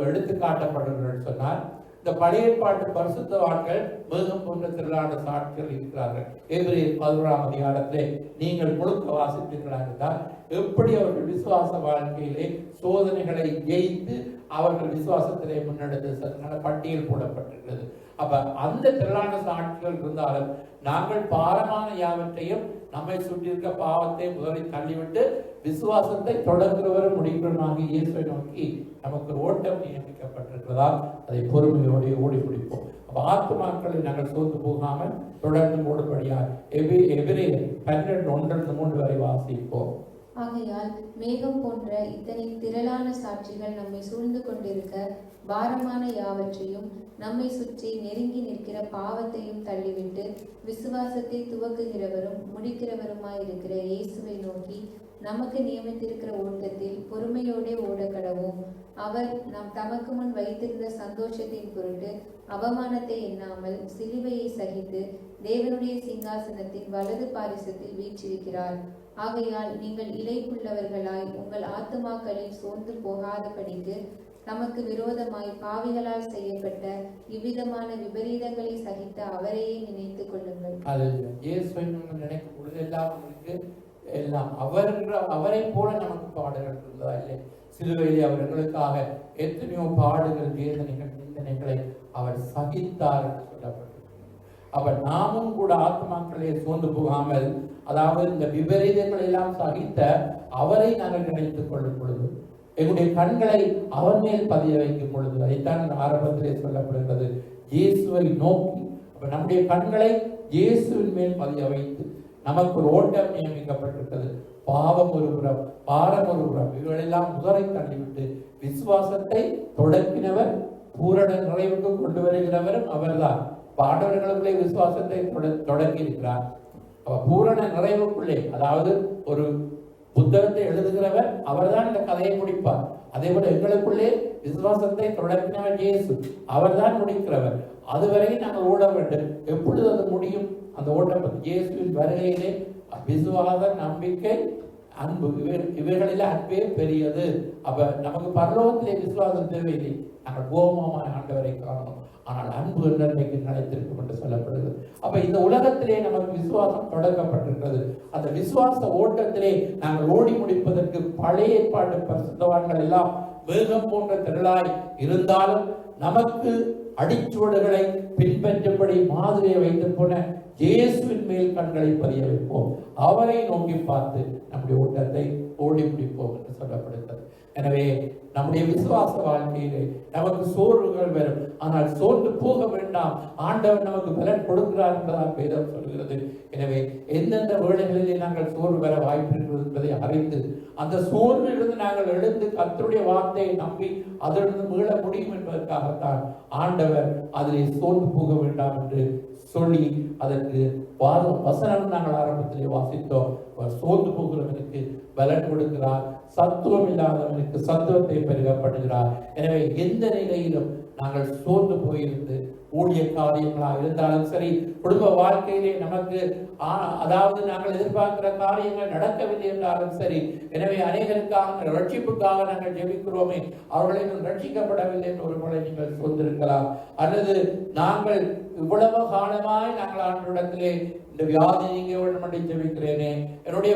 எடுத்து காட்டப்படுகிறது சொன்னால், இந்த பழைய ஏற்பாட்டு பரிசுத்தவான்கள் மேகம் போன்ற திரளான சாட்சிகள் இருக்கிறார்கள். எபிரேயர் 11 நீங்கள் முழுக்க வாசித்தீர்களாக இருந்தால் எப்படி அவர்கள் விசுவாச வாழ்க்கையிலே சோதனைகளை ஜெயித்து அவர்கள் விசுவாசத்திலே முன்னெடுத்து பட்டியல் போடப்பட்டிருக்கிறது. அப்ப அந்த திரளான சாட்சிகள் இருந்தாலும் நாங்கள் பாரமான யாவற்றையும் நம்மை சுற்றியிருக்க பாவத்தை முதலில் தள்ளிவிட்டு விசுவாசத்தை தொடங்குகிறவரும் முடிக்கிறவருமாக இயேசுவை நோக்கி நமக்கு ஓட்டம் நியமிக்கப்பட்டிருக்கிறதால் அதை பொறுமையோடு ஓடி பிடிப்போம். அப்ப ஆத்துமாக்களை நாங்கள் சோர்ந்து போகாமல் தொடர்ந்து ஓடுபடியால் எபிரேயர் 12:1-3 வாசிப்போம். ஆகையால் மேகம் போன்ற இத்தனை திரளான சாட்சிகள் நம்மை சூழ்ந்து கொண்டிருக்க பாரமான யாவற்றையும் நம்மை சுற்றி நெருங்கி நிற்கிற பாவத்தையும் தள்ளிவிட்டு விசுவாசத்தை துவக்குகிறவரும் முடிக்கிறவருமாயிருக்கிற இயேசுவை நோக்கி நமக்கு நியமித்திருக்கிற ஓட்டத்தில் பொறுமையோடே ஓடக்கடவும். அவர் நாம் தமக்கு முன் வைத்திருந்த சந்தோஷத்தின் பொருட்டு அவமானத்தை எண்ணாமல் சிலுவையை சகித்து தேவனுடைய சிங்காசனத்தின் வலது பாரிசத்தில் வீற்றிருக்கிறார். ஆகையால் நீங்கள் இளைப்புள்ளவர்களாய் உங்கள் ஆத்துமாக்களில் சோர்ந்து போகாதபடிக்கு தமக்கு விரோதமாய் பாவிகளால் செய்யப்பட்ட இவ்விதமான விபரீதங்களை சகித்த அவரையே நினைத்துக் கொள்ளுங்கள். இயேசுவை நினைக்கும் பொழுது எல்லாம் அவரை போல நமக்கு பாடுகள் இருந்ததா இல்லை? சிலுவையிலே அவர்களுக்காக எத்தனையோ பாடுகள், வேதனைகள், நிந்தனைகளை அவர் சகித்தார் என்று சொல்லப்பட்டிருக்கிறது. அவர் நாமும் கூட ஆத்மாக்களே சோர்ந்து போகாமல், அதாவது இந்த விபரீதங்களை எல்லாம் சகித்த அவரை நாங்கள் நினைத்துக் கொள்ளும் பொழுது, எங்களுடைய கண்களை அவர் மேல் பதிய வைக்கும் பொழுது, அதைத்தான் ஆரம்பத்திலே சொல்லப்படுகிறது, இயேசுவை நோக்கி. அப்ப நம்முடைய கண்களை இயேசுவின் மேல் பதிய வைத்து நமக்கு ஒரு ஓட்டம் நியமிக்கப்பட்டிருக்கிறது. பாவம் ஒரு புறம், பாரம் ஒரு புறம், இவைகளெல்லாம் முதலை தள்ளிவிட்டு விசுவாசத்தை தொடக்கினவர், பூரண நிறைவுக்கு கொண்டு வருகிறவரும் அவர்தான். பாண்டவர்களுக்குள்ளே விசுவாசத்தை தொடங்கி இருக்கிறார். பூரண நிறைவுக்குள்ளே, அதாவது ஒரு புத்தகத்தை எழுதுகிறவர் அவர்தான் இந்த கதையை முடிப்பார். அதே போல எங்களுக்குள்ளே விசுவாசத்தை தொடங்கினவர் இயேசு, அவர்தான் முடிக்கிறவர். அதுவரை நாங்கள் ஓட வேண்டும். எப்பொழுது அது முடியும்? அந்த ஓட்டம் இயேசுவின் வருகையிலே விசுவாச, நம்பிக்கை, அன்பு, இவைகளில் அன்பே பெரியது. அப்ப நமக்கு பரலோகத்திலே விசுவாசம் தேவையில்லை, நாங்கள் கோபமான ஆண்டவரை காணணும். ஆனால் அன்பு என்றைக்கு நிலைத்திருக்கும் என்று சொல்லப்படுகிறது. அப்ப இந்த உலகத்திலே நமக்கு விசுவாசம் தொடங்கப்பட்டிருக்கிறது. அந்த விசுவாச ஓட்டத்திலே நாங்கள் ஓடி முடிப்பதற்கு பழைய ஏற்பாட்டு பரிசுத்தவான்கள் எல்லாம் வேகம் போன்ற திரளாய் இருந்தாலும் நமக்கு அடிச்சுவடுகளை பின்பற்றபடி மாதிரியை வைத்து போன இயேசுவின் மேல் கண்களை பதிய வைப்போம். அவரை நோக்கி பார்த்து நம்முடைய ஓட்டத்தை ஓடி முடிப்போம் என்று சொல்லப்படுகிறது. எனவே நம்முடைய விசுவாச வாழ்க்கையிலே நமக்கு சோர்வுகள் வரும், ஆனால் சோர்ந்து போக வேண்டாம். ஆண்டவர் நமக்கு பலன் கொடுக்கிறார் என்பதால் வேதம் சொல்கிறது. எனவே எந்தெந்த வேளைகளிலே நாங்கள் சோர்வு வர வாய்ப்பு இருக்கிறது என்பதை அறிந்து அந்த சோர்விலிருந்து நாங்கள் எழுந்து கர்த்தருடைய வார்த்தையை நம்பி அதிலிருந்து மீள முடியும் என்பதற்காகத்தான் ஆண்டவர் அதிலே சோர்ந்து போக வேண்டாம் என்று சொல்லி அதற்கு வசனம் நாங்கள் ஆரம்பத்திலே வாசித்தோம். அவர் சோர்ந்து போகிறவனுக்கு பலன் கொடுக்கிறார், சத்துவம் இல்லாதவனுக்கு சத்துவத்தை பெருகப்படுகிறார். எனவே எந்த நிலையிலும் நாங்கள் சோர்ந்து போயிருந்து ஊழிய காரியங்களாக இருந்தாலும் சரி, குடும்ப வாழ்க்கையிலே நமக்கு அதாவது நாங்கள் எதிர்பார்க்கிற காரியங்கள் நடக்கவில்லை என்றாலும் சரி, எனவே அநேகருக்காக ரட்சிப்புக்காக நாங்கள் ஜெபிக்கிறோமே, அவர்களை ரட்சிக்கப்படவில்லை என்று ஒரு முறை நீங்கள் சோர்ந்திருக்கலாம். அல்லது நாங்கள் இவ்வளவு காலமாய் நாங்கள் ஆண்டவரிடத்திலே இந்த வியாதி நீங்க வேண்டும் என்று ஜெபிக்கிறேனே, என்னுடைய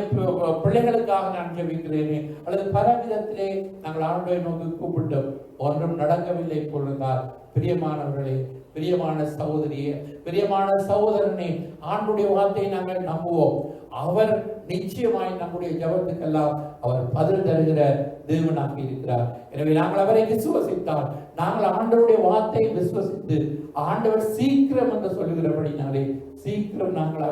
பிள்ளைகளுக்காக நான் ஜெபிக்கிறேனே, அல்லது பல விதத்திலே நாங்கள் ஆண்டவரை நோக்கி கூப்பிட்டோம், ஒன்றும் நடக்கவில்லை போலிருந்தால், பிரியமானவர்களே, பிரியமான சகோதரியே, பிரியமான சகோதரனே, ஆண்டுடைய வார்த்தையை நாங்கள் நம்புவோம். அவர் நிச்சயமாய் நம்முடைய ஜபத்துக்கெல்லாம் அவர் பதில் தருகிற தேவனாக இருக்கிறார். எனவே நாங்கள் அவரை விசுவசித்தால், நாங்கள் ஆண்டவருடைய வார்த்தையை விசுவசித்து ஆண்டவர் சீக்கிரம் என்று சொல்லுகிறபடினாலே சீக்கிரம் நாங்கள்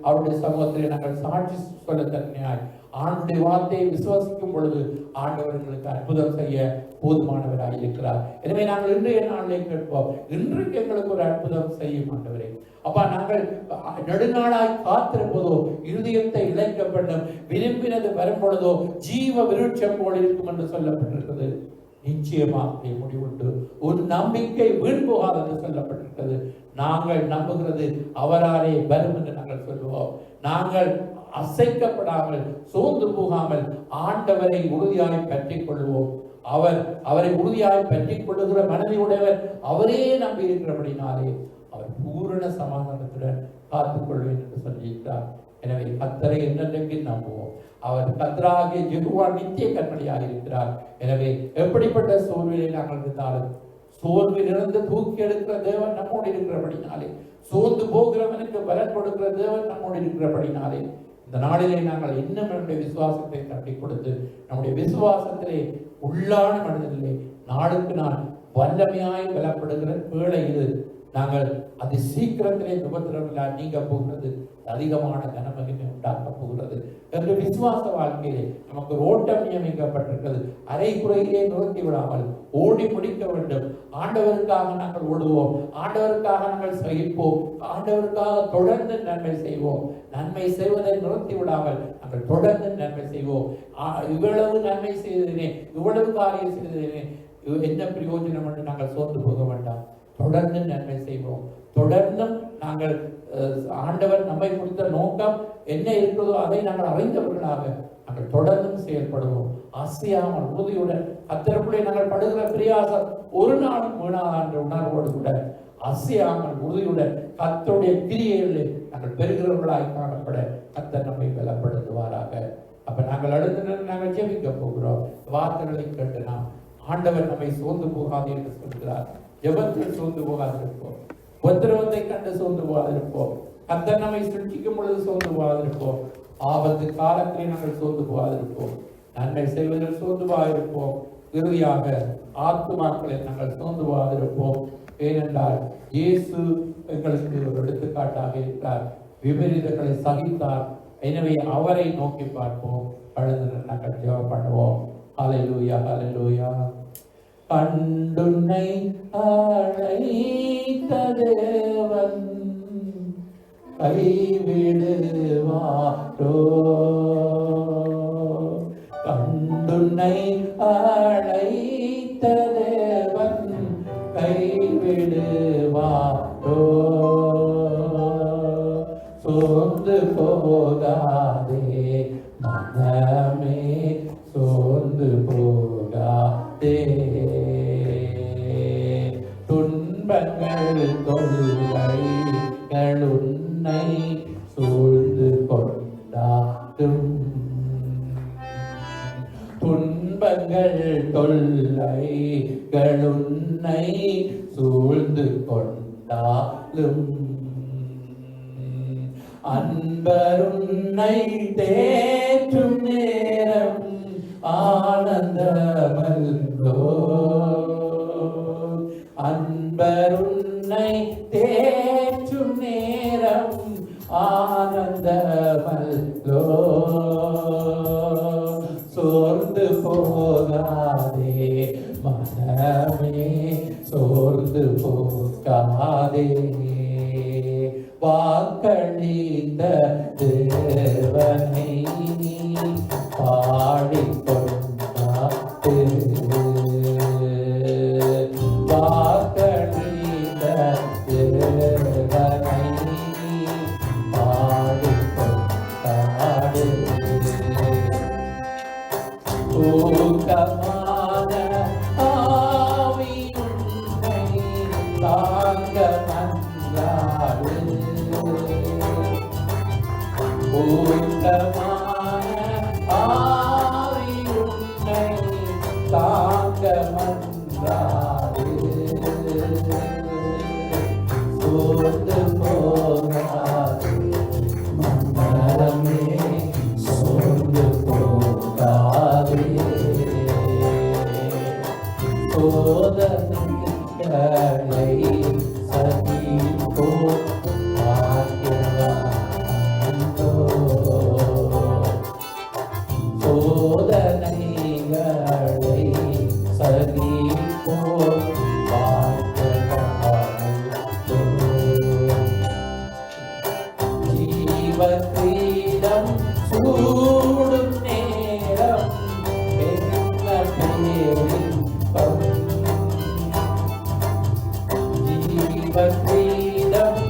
அவருடைய சமூகத்திலே நாங்கள் சாட்சி சொல்ல தன்மையாய் ஆண்டுடைய வார்த்தையை விசுவாசிக்கும் பொழுது ஆண்டவர்களுக்கு அற்புதம் செய்ய போதுமானவராக இருக்கிறார். எனவே நாங்கள் இன்றைய நாளிலே கேட்போம், இன்றைக்கு எங்களுக்கு ஒரு அற்புதம் செய்யும் ஆண்டவரே. அப்பா, நாங்கள் நெடுநாளாய் காத்திருப்பதோ, இருதயத்தை இழைக்கப்படும் விரும்பினது வரும் பொழுதோ ஜீவ விருட்சம் போல் இருக்கும் என்று சொல்லப்பட்டிருக்கிறது. நிச்சயமாக முடிவுண்டு ஒரு நம்பிக்கை வீண் போகாது என்று சொல்லப்பட்டிருக்கிறது. நாங்கள் நம்புகிறது அவராலே வரும் என்று நாங்கள் சொல்லுவோம். நாங்கள் அசைக்கப்படாமல் சோர்ந்து போகாமல் ஆண்டவரை உறுதியாய் பற்றிக் கொள்வோம். அவரை உறுதியாய் பற்றிக் கொள்ளுகிற மனதையுடையவர் அவரே நம்பி இருக்கிறபடினாலே அவர் பூரண சமாதானத்துடன் காத்துக் கொள்வேன் என்று சொல்லியிருக்கிறார். எனவே கர்த்தரை என்னென்றைக்கு நம்புவோம். அவர் கர்த்தராகிய யெகோவா நித்திய கண்மணியாக இருக்கிறார். எனவே எப்படிப்பட்ட சோர்விலே நாங்கள் இருந்தாலும் சோர்விலிருந்து தூக்கி எடுக்கிற தேவன் நம்மோடு இருக்கிறபடினாலே, சோர்ந்து போகிறவனுக்கு பலன் கொடுக்கிற தேவன் நம்மோடு இருக்கிறபடினாலே இந்த நாளிலே நாங்கள் இன்னும் நம்முடைய விசுவாசத்தை தட்டி கொடுத்து நம்முடைய விசுவாசத்திலே உள்ளான மனிதனிலே நாளுக்கு நாள் வல்லமையாய் பலப்படுகிற வேளை இது. நாங்கள் அது சீக்கிரத்திலே உபத்திரவங்களால் நீங்க போகிறது, அதிகமான கனமகிமை உண்டாக்க போகிறது என்று விசுவாச வாழ்க்கையிலே நமக்கு ஒரு ஓட்டம் நியமிக்கப்பட்டிருக்கிறது. அரை குறையிலே நிறுத்தி விடாமல் ஓடி முடிக்க வேண்டும். ஆண்டவருக்காக நாங்கள் ஓடுவோம், ஆண்டவருக்காக நாங்கள் சகிப்போம், ஆண்டவருக்காக தொடர்ந்து நன்மை செய்வோம். நன்மை செய்வதை நிறுத்தி விடாமல் நாங்கள் தொடர்ந்து நன்மை செய்வோம். இவ்வளவு நன்மை செய்தேனே, இவ்வளவு காரியம் செய்தேனே, என்ன பிரயோஜனம் என்று நாங்கள் சோர்ந்து போக வேண்டாம். தொடர்ந்து நன்மை செய்வோம். தொடர்ந்தும் நாங்கள் ஆண்டவர் நம்மை குறித்த நோக்கம் என்ன இருக்கிறதோ அதை நாங்கள் அறிந்தவர்களாக நாங்கள் தொடர்ந்தும் செயல்படுவோம். அசையாமல் உறுதியுடன் கர்த்தருக்குள்ளே நாங்கள் படுகிற பிரயாசம் ஒரு நாளும் வீணாக என்ற உணர்வோடு கூட அசையாமல் உறுதியுடன் கர்த்தருடைய கிரியைகளை நாங்கள் பெறுகிறவர்களாய் காணப்பட கர்த்தர் நம்மை பலப்படுத்துவாராக. அப்ப நாங்கள் அடுத்த நாங்கள் ஜெபிக்க போகிறோம். வார்த்தைகளை கேட்டு நாம் ஆண்டவர் நம்மை சோர்ந்து போகாது என்று சொல்கிறார். ஜெபத்தில் சோர்ந்து போகாதிருப்போம், உபத்திரவத்தை கண்டு சோர்ந்து போகாதிருப்போம், கர்த்தர் நம்மை சிருஷ்டிக்கும் பொழுது சோர்ந்து போகாதிருப்போம், ஆபத்து காலத்திலே நாங்கள் சோர்ந்து போகாதிருப்போம், நன்மை செய்வதில் சோர்ந்து போகாதிருப்போம், இறுதியாக ஆத்துமாக்களை நாங்கள் சோர்ந்து போகாதிருப்போம். ஏனென்றால் இயேசு எங்களுக்கு ஒரு எடுத்துக்காட்டாக இருக்கிறார், விபரீதங்களை சகித்தார். எனவே அவரை நோக்கி பார்ப்போம். பழுது நாங்கள் ஜெபம் பண்ணுவோம். ஹல்லேலூயா, ஹல்லேலூயா. கண்டுன்னை அழைத்த தேவன் கைவிடுவாரோ? கண்டுன்னை அழைத்த தேவன் கைவிடுவாரோ? சோர்ந்து போகாதே மனமே, சோர்ந்து போகாதே. துன்பங்கள் தொல்லைகள் உன்னை சூழ்ந்து கொண்டாடும், துன்பங்கள் தொல்லைகள் உன்னை சூழ்ந்து கொண்டாலும் அன்பருன்னை தேற்றும் நேரம் ஆனந்தமல்லோ, அன்பருன்னை தேற்றும் நேரம் ஆனந்தமல்லோ. சோர்ந்து போகாதே மனமே, சோர்ந்து போகாதே. வாக்களித்த தேவனை பாடிக்கொண்டாடு, வாக்களித்த தேவனை பாடிக்கொண்டாடு. ஊக்கமான ஆவி உன்னை தாங்க மன்றாடு, ஊக்கமான ஆவி உன்னை தாங்க மன்றாடு. சோர்ந்து போகாதே மனமே, சோர்ந்து போகாதே. சோதனைகளை சகிப்போ பாக்கியவான்களோ, சோதனைகளை சகிப்போ பாக்கியவான்களோ. ஜீவக்கிரீடம் சூடும் நேரம் என்ன பேரின்பம், ஜீவக்கிரீடம்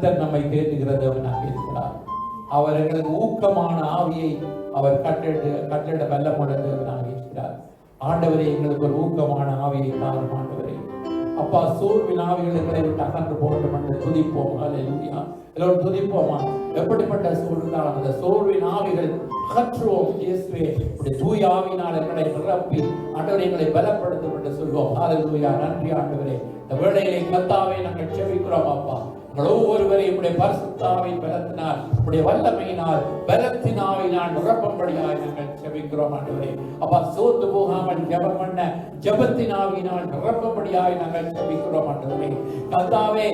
கர்த்தர் நம்மை தேடுகிற தேவனாக இருக்கிறார். அவர் எங்களுக்கு ஊக்கமான ஆவியை அவர் கட்டளை வல்லமுள்ள தேவனாக இருக்கிறார். ஆண்டவரே, எங்களுக்கு ஒரு ஊக்கமான ஆவியை தாரும் ஆண்டவரே. அப்பா, சோர்வின் ஆவிகள் எங்களை விட்டு அகன்று போகட்டும் என்று துதிப்போம். அல்லேலூயா. எல்லோரும் துதிப்போமா? எப்படிப்பட்ட சோர்வுதான் அந்த சோர்வின் ஆவிகள் அகற்றுவோம். இயேசுவே, உடைய தூய ஆவியினால் எங்களை நிரப்பி ஆண்டவரே எங்களை பலப்படுத்தும் என்று சொல்வோம். அல்லேலூயா. நன்றி ஆண்டவரே. இந்த வேளையிலே கர்த்தாவே நாங்கள் செபிக்கிறோம். அப்பா, எங்கள் ஒவ்வொருவரையும் உடைய பரிசுத்த ஆவியின் பலத்தினால், உடைய வல்லமையினால், பலத்தினாவினால் நிரப்பும்படியாய் நாங்கள் செபிக்கிறோம் ஆண்டவரே. அப்பா, சோர்ந்து போகாமல் ஜெபம் பண்ண ஜெபத்தின் ஆவியினால் நிரப்பும்படியாய் நாங்கள் செபிக்கிறோம் ஆண்டவரே. கர்த்தாவே,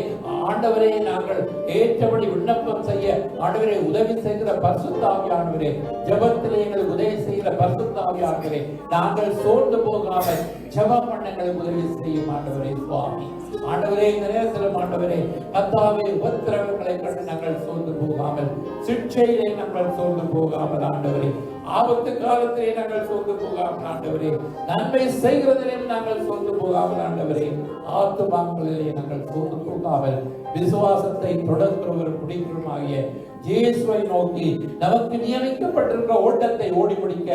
ஆண்டவரே, நாங்கள் ஏற்றபடி விண்ணப்பம் செய்ய ஆண்டவரே உதவி செய்கிற பரிசுத்த ஆவியானவரே, ஜெபத்திலே எங்களுக்கு உதவி செய்கிற பரிசுத்த ஆவியானவரே, நாங்கள் சோர்ந்து போகாமல் ஜெபம் பண்ண எங்களுக்கு உதவி செய்யும் ஆண்டவரே. சுவாமி ஆண்டவரே, இந்த நேரத்தில் ஆண்டவரே கர்த்தாவே, உபத்திரவங்களை கண்டு நாங்கள் சோர்ந்து போகாமல், சிக்ஷையிலே நாங்கள் சோர்ந்து போகாமல் ஆண்டவரே, ஆபத்து காலத்திலே நாங்கள் சோர்ந்து போகாமல் ஆண்டவரே, நன்மை செய்கிறதிலே நாங்கள் சோர்ந்து போகாமல் ஆண்டவரே, ஆத்துமாக்களிலே நாங்கள் சோர்ந்து போகாமல் விசுவாசத்தை தொடர்கிறவர் பிடிக்கிறோமாகிய இயேசுவை நோக்கி நமக்கு நியமிக்கப்பட்டிருக்கிற ஓட்டத்தை ஓடி முடிக்க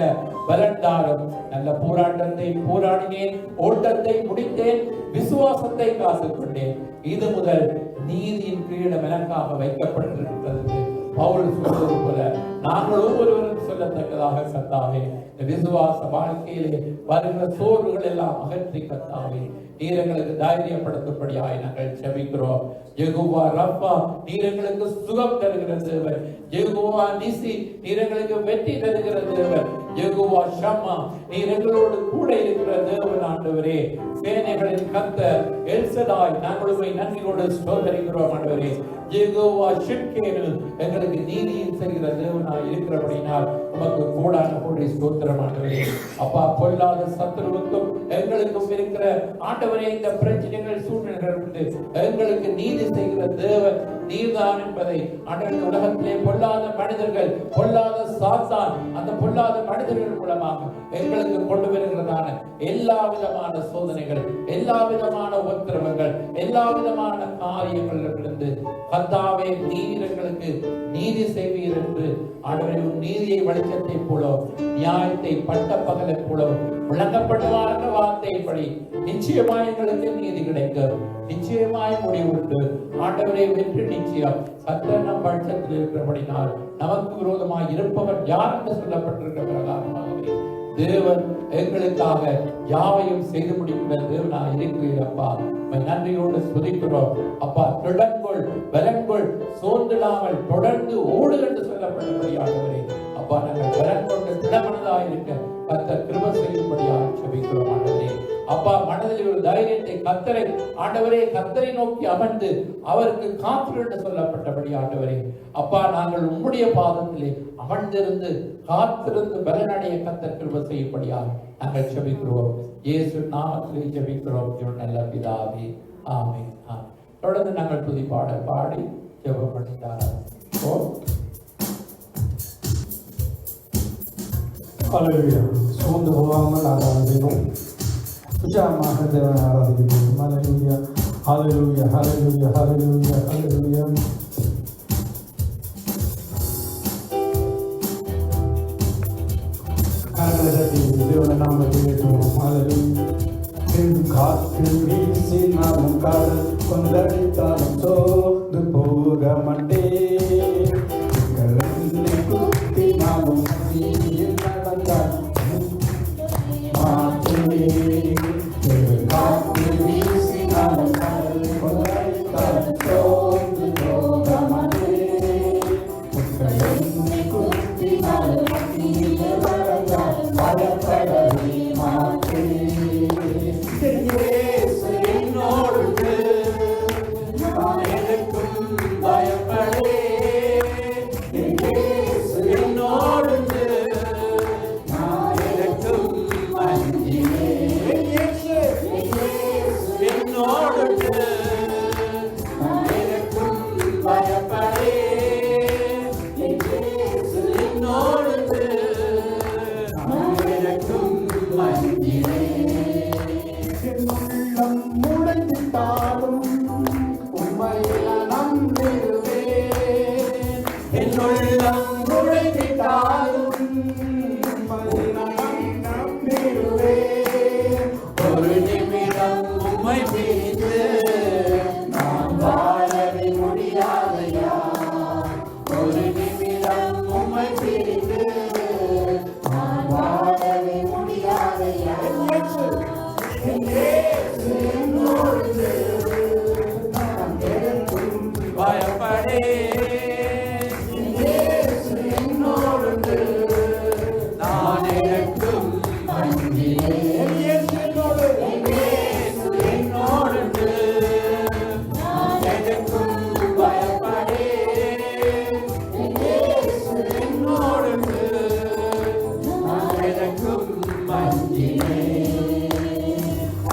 பலன்தாரும். நல்ல போராட்டத்தை போராடினேன், ஓட்டத்தை முடித்தேன், விசுவாசத்தை காத்துக்கொண்டேன். இது முதல் நீதியின் கிரீடம் எனக்காக வைக்கப்பட்டிருக்கிறது. பவுல் சொல்வது போல நாங்கள் ஒவ்வொருவரும் சொல்லத்தக்கதாக கர்த்தாவே, விசுவாச வாழ்க்கையிலே வருகிற சோர்வுகள் எல்லாம் அகற்றி கர்த்தாவே நீர் எங்களுக்கு தைரியப்படுத்தும்படியாய் நாங்கள் செபிக்கிறோம். யெகோவா ரப்பா, நீர் எங்களுக்கு சுகம் தருகிற தேவன். யெகோவா நிசி, நீர் எங்களுக்கு வெற்றி தருகிற தேவன். யெகோவா ஷம்மா, நீர் எங்களோடு கூட இருக்கிற தேவன் ஆண்டவரே. சேனைகளின் கர்த்தர் எல்சடாய், நாங்கள் உம்மை நன்றியோடு ஸ்தோத்திரிக்கிறோம் ஆண்டவரே. யெகோவா ஷிட்கேனு, எங்களுக்கு நீதியின் செய்கிற தேவனாய் இருக்கிறபடினால் உமக்கு கோடான கோடி ஸ்தோத்திரம் ஆண்டவரே. அப்பா, பொல்லாத சத்துருவுக்கும் எங்களுக்கும் இருக்கிற ஆண்டவரே இந்த பிரச்சனைகள் சூழ்நிலைகள் உண்டு, எங்களுக்கு நீதி செய்கிற தேவன் நீர்தான் என்பதை ஆண்டவரே, உலகத்திலே பொல்லாத மனிதர்கள், பொல்லாத சாத்தான், அந்த பொல்லாத மனிதர்கள் மூலமாக எங்களுக்கு கொண்டு வருகிறதான எல்லா விதமான சோதனைகள், எல்லா விதமான உபத்திரவங்கள், எல்லா விதமான காரியங்களிலிருந்து கர்த்தாவே நீர் எங்களுக்கு நீதி செய்வீர் என்று ஆண்டவரே, நீதியை வெளிச்சத்தை போல, நியாயத்தை பட்ட பகலை போல விளங்கப்படுவார் வார்த்தைப்படி நிச்சயமாய் எங்களுக்கு நீதி கிடைக்கும், நிச்சயமாய் முடிவுண்டு ஆண்டவரே வெற்றி நிச்சயம். கர்த்தர் நம் பட்சத்தில் இருக்கிறபடினால் நமக்கு விரோதமாய் இருப்பவர் யார் என்று சொல்லப்பட்டிருக்கிற பிரகாரமாகவே தேவன் எங்களுக்காக யாவையும் செய்து முடிக்கிற தேவனாய் இருக்கிறீரப்பா. நன்றியோடு ஸ்துதிக்கிறோம் அப்பா. திடன்கொள், பலன்கொள், சோர்ந்திடாமல் தொடர்ந்து ஓடு என்று சொல்லப்பட்டபடியாகவே அப்பா, நாங்கள் பலன் கொண்டு திடமனதாக இருக்க கர்த்தர் கிருபை செய்யும்படியாக ஜெபிக்கிறோம் ஆண்டவரே. அப்பா, மனதில் ஒரு தைரியத்தை கர்த்தரை ஆண்டவரே, கர்த்தரை நோக்கி அமர்ந்து அவருக்கு காத்திரு என்று சொல்லப்பட்டபடி ஆண்டவரே அப்பா, நாங்கள் உம்முடைய பாதத்திலே அமர்ந்திருந்து காத்திருந்து பலனடைய கர்த்தர் கிருபை செய்யும்படியாக நாங்கள் ஜெபிக்கிறோம். இயேசு நாமத்திலே ஜெபிக்கிறோம் நல்ல பிதாவே, ஆமென். தொடர்ந்து நாங்கள் துதி பாடல் பாடி ஜெபம் பண்ணிட்டார். அல்லேலூயா. சோர்ந்து போகாமல் ஆராதிப்போம், உற்சாகமாக தேவனை ஆராதிப்போம். அல்லேலூயா, அல்லேலூயா, அல்லேலூயா, அல்லேலூயா, அல்லேலூயா. தேவனை நாமத்தை உயர்த்துவோம். அல்லேலூயா. காற்று வீசினாலும் கடல் கொந்தளித்தாலும் சோர்ந்து போக மாட்டேன். குத்தினாலும் நடந்தால் காற்று வீசினாலும் கடல் கொந்தளித்தாலும் சோர்ந்து போக மாட்டேன். குத்தினாலும் நடந்தால் பயப்படவே மாட்டேன். என்னோடு எனக்கும் பயப்படே, என்னோடு நான் எனக்கும் அஞ்சினே, என்னோடு நான் எனக்கும் பயப்படே, என்னோடு நான் எனக்கும் அஞ்சினே. உள்ளம் முளைத்தாலும் உண்மையை நம்பிடுவேன்.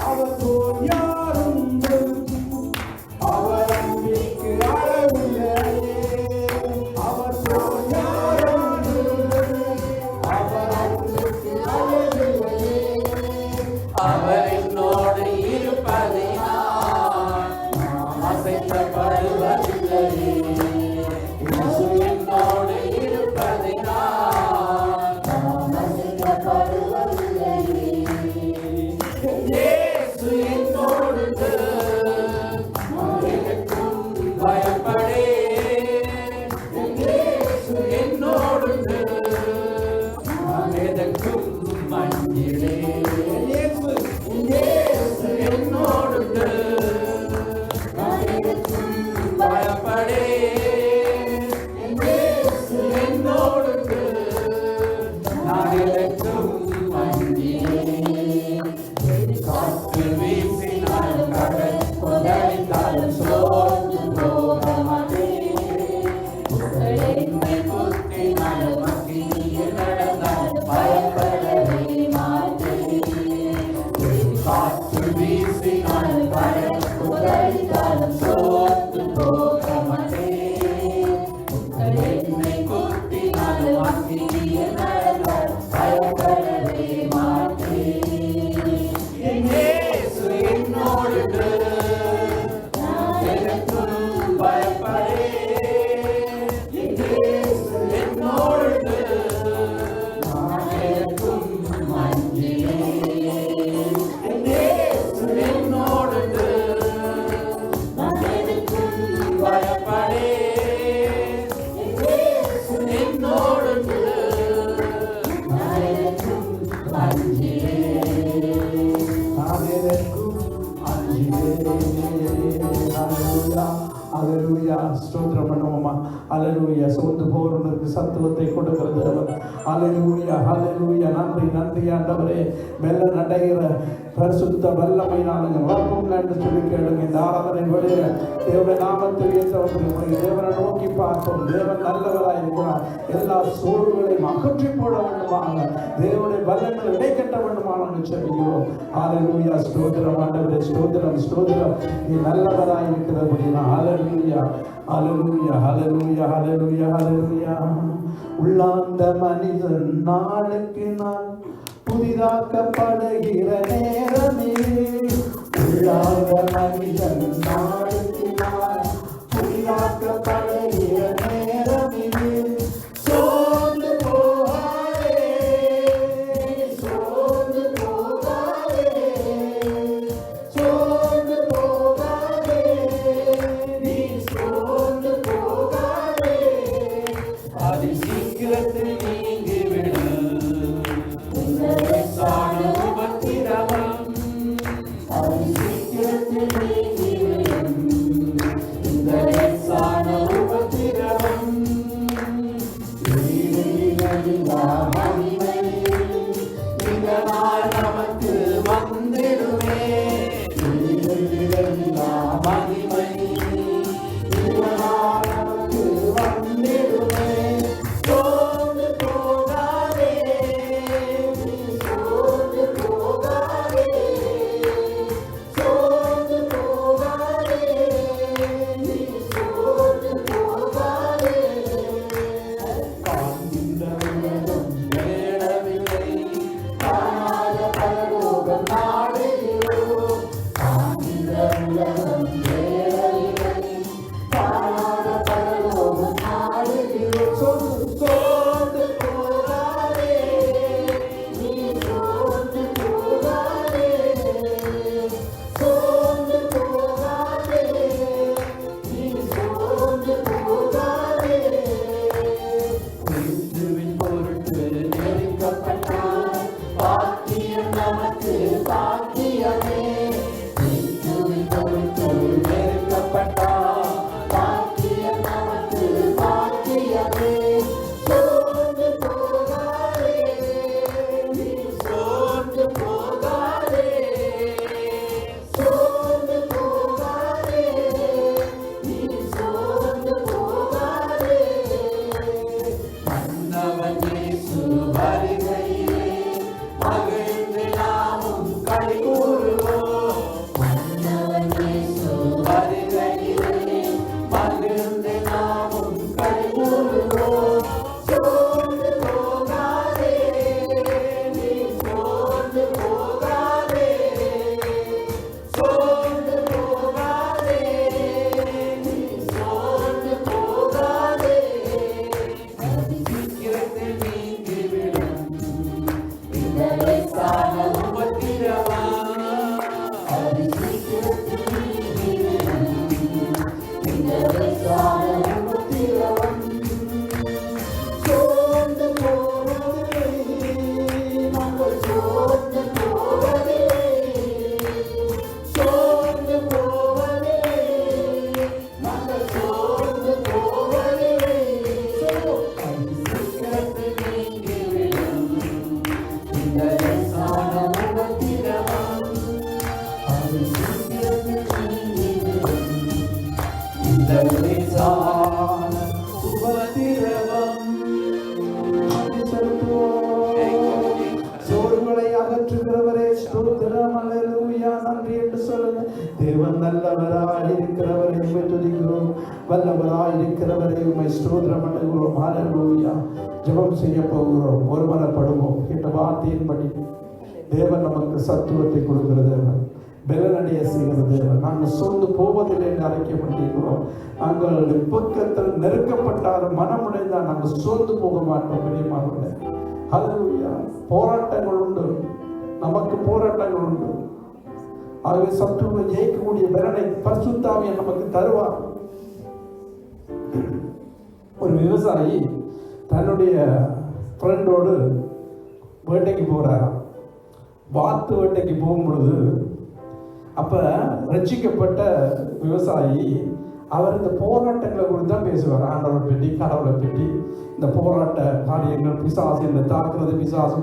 அவர் போல் யாருண்டு அவர் அன்பிற்கு அளவில்லையே அவர் போல் யாருண்டு அவர் அன்பிற்கு அளவில்லையே அவர் என்னோடு இருப்பதினால் நான் அசைக்கப்படுவதில்லையே. இயேசு என்னோடு இருப்பதினால் நான் அசைக்கப்படுவதில்லையே. இயேசு என்னோடு நான் எதற்கும் பயப்படேன். இயேசு என்னோடு நான் எதற்கும் அஞ்சிடேன். இயேசு என்னோடு நான் எதற்கும் பயப்படேன். இயேசு என்னோடு நான் எதற்கும் அஞ்சிடேன். காற்று வீசினாலும் கடல் கொந்தளித்தாலும் சோர்ந்து போக மாட்டேன். என்னை குத்தினாலும் அக்கினியில் நடந்தாலும் பயப்படவே மாட்டேன். காற்று வீசினாலும் கடல் கொந்தளித்தாலும் சோர்ந்து போக மாட்டேன். என்னை குத்தினாலும் அக்கினியில் நடந்தாலும் பயப்படவே மாட்டேன். இயேசு என்னோடு நான் எதற்கும் பயப்படேன். இயேசு என்னோடு நான் எதற்கும் அஞ்சிடேன். இயேசு என்னோடு நான் எதற்கும் பயப்படேன். இயேசு என்னோடு நான் எதற்கும் அஞ்சிடேன். நான் எதற்கும் அஞ்சிடேன். ஹல்லேலூயா, ஹல்லேலூயா. ஸ்தோத்திரம் பண்ணுவோமா. ஹல்லேலூயா. சோர்ந்து போறவனுக்கு சத்துவத்தை கொடுக்கிற தேவன். ஹல்லேலூயா, ஹல்லேலூயா. நன்றி, நன்றி ஆண்டவரே. மெல்ல நடைகிற பரிசுத்த வல்லமையினால வளர்ப்புங்க என்று சொல்லி கேளுங்க. இந்த ஆராதனை வெளியில தேவனுடைய நாமத்தில் ஏற்றவர்கள் தேவனை நோக்கி பார்ப்போம். தேவன் நல்லவராய் இருக்கிறார். எல்லா சோர்வுகளையும் அகற்றி போட வேண்டுமாக தேவனுடைய வல்லங்களை இடைக்கட்ட வேண்டுமாக சொல்லுகிறோம். ஹல்லேலூயா. ஸ்தோத்திரம் ஆண்டவரே. ஸ்தோத்திரம், ஸ்தோத்திரம். நீ நல்லவராய் இருக்கிறபடினா ஹல்லேலூயா, ஹல்லேலூயா, ஹல்லேலூயா, ஹல்லேலூயா, ஹல்லேலூயா. உள்ளாந்த மனிதன் நாளுக்கு நாள் புதிதாக்கப்படுகிற நேரமே. உள்ளாந்த மனிதன் நாளுக்கு நாள் புதிதாக்கப்படுகிற நேரமே. சோர்ந்து போகாதே, சோர்ந்து போகாதே, சோர்ந்து போகாதே, நீ சோர்ந்து போகாதே. அதி சீக்கிரத்தில் நீங்கிவிடும் இந்த லேசான உபத்திரவம். அதி சீக்கிரத்தில் நீங்கிவிடும் இந்த லேசான இந்த லேசான உபத்திரவம் அது சீக்கிரத்தில் நீங்கிவிடும். இந்த லேசான உபத்திரவம். சோர்வுகளை அகற்றுகிறவரே ஸ்தோத்திரம், அல்லேலூயா, நன்றி என்று சொல்லுங்க. தேவன் நல்லவராய் இருக்கிறவரை உம்மை துதிக்கிறோம், வல்லவராய் இருக்கிறவரை உம்மை ஸ்தோத்திரம் பண்ணுகிறோம். அல்லேலூயா. ஜெபம் செய்ய போகிறோம், ஒருமனப்படுவோம். கேட்ட வார்த்தையின்படி தேவன் நமக்கு சத்துவத்தை கொடுக்கிற தேவன், பலனடைய செய்கிற தேவன். நாங்கள் சோர்ந்து போவதில்லை என்று அழைக்கப்பட்டிருக்கிறோம். நாங்கள் பக்கத்தில் நெருக்கப்பட்டாலும் மனமுடைந்தால் நாங்கள் சோர்ந்து போக மாட்டோம். பிரியமானவர்களே, ஹல்லேலூயா. போராட்டங்கள் உண்டு, நமக்கு போராட்டங்கள் உண்டு. ஆகவே சத்துருவை ஜெயிக்கக்கூடிய பலனை பரிசுத்த ஆவியானவர் நமக்கு தருவார். ஒரு விவசாயி தன்னுடைய ஃப்ரெண்டோடு வேட்டைக்கு போகிறாராம். வாத்து வேட்டைக்கு போகும் பொழுது அப்போ ரட்சிக்கப்பட்ட விவசாயி அவர் இந்த போராட்டங்களை குறித்து தான் பேசுவார். ஆண்டவரை பற்றி, கடவுளை பற்றி, இந்த போராட்ட காரியங்கள், பிசாசு இந்த தாக்குறது, பிசாசு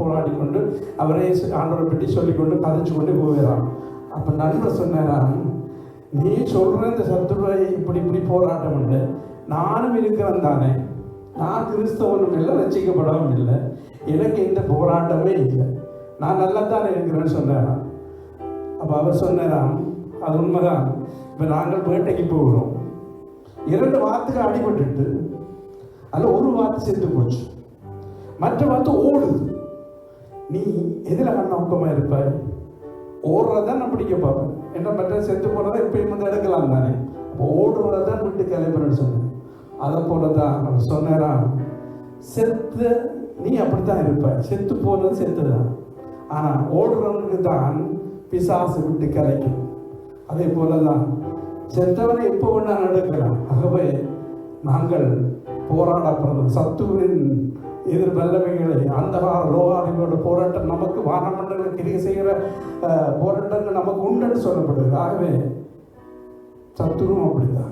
போராடி கொண்டு அவரே ஆண்டவரை பற்றி சொல்லிக்கொண்டு கதைச்சு கொண்டு போகிறான். அப்போ நண்பர் சொன்னாராம், நீ சொல்கிற இந்த சத்துருவை இப்படி இப்படி போராட்டம் உண்டு, நானும் இருக்கிறேன் தானே, நான் கிறிஸ்தவனும் இல்லை, ரட்சிக்கப்படவும் இல்லை, எனக்கு இந்த போராட்டமே இல்லை, நான் நல்லா தானே இருக்கிறேன்னு சொன்னாராம். அப்போ அவர் சொன்னாராம், அது உண்மைதான். இப்போ நாங்கள் வேட்டைக்கு போகிறோம், 2 வாத்துக்கு அடிபட்டுட்டு அதில் ஒரு வாத்து செத்து போச்சு, மற்ற வாத்து ஓடுது. நீ எதில் நோக்கமாக இருப்பாய்? ஓடுறதான் நான் பிடிக்க பார்ப்பேன். என்ன மற்ற செத்து போனதை எப்பயும் வந்து எடுக்கலாம் தானே. அப்போ ஓடுறதான் விட்டு கிளம்புறேன்னு சொன்னேன். அதை போல தான் அவர் சொன்னாராம், செத்து நீ அப்படித்தான் இருப்பாய், செத்து போனது செத்து தான், ஆனால் ஓடுறவனுக்கு தான் பிசாசு விட்டு கலைக்கும். அதே போல தான் செத்தவனை எப்போ ஒன்றா நடக்கலாம். ஆகவே நாங்கள் போராட பிறந்தோம். சத்துருவின் எதிர் வல்லமைகளை, அந்தகார லோகாதிபதியோட போராட்டம் நமக்கு, வானமண்டலம் கிரியை செய்கிற போராட்டங்கள் நமக்கு உண்டுன்னு சொல்லப்படுது. ஆகவே சத்துருவும் அப்படித்தான்.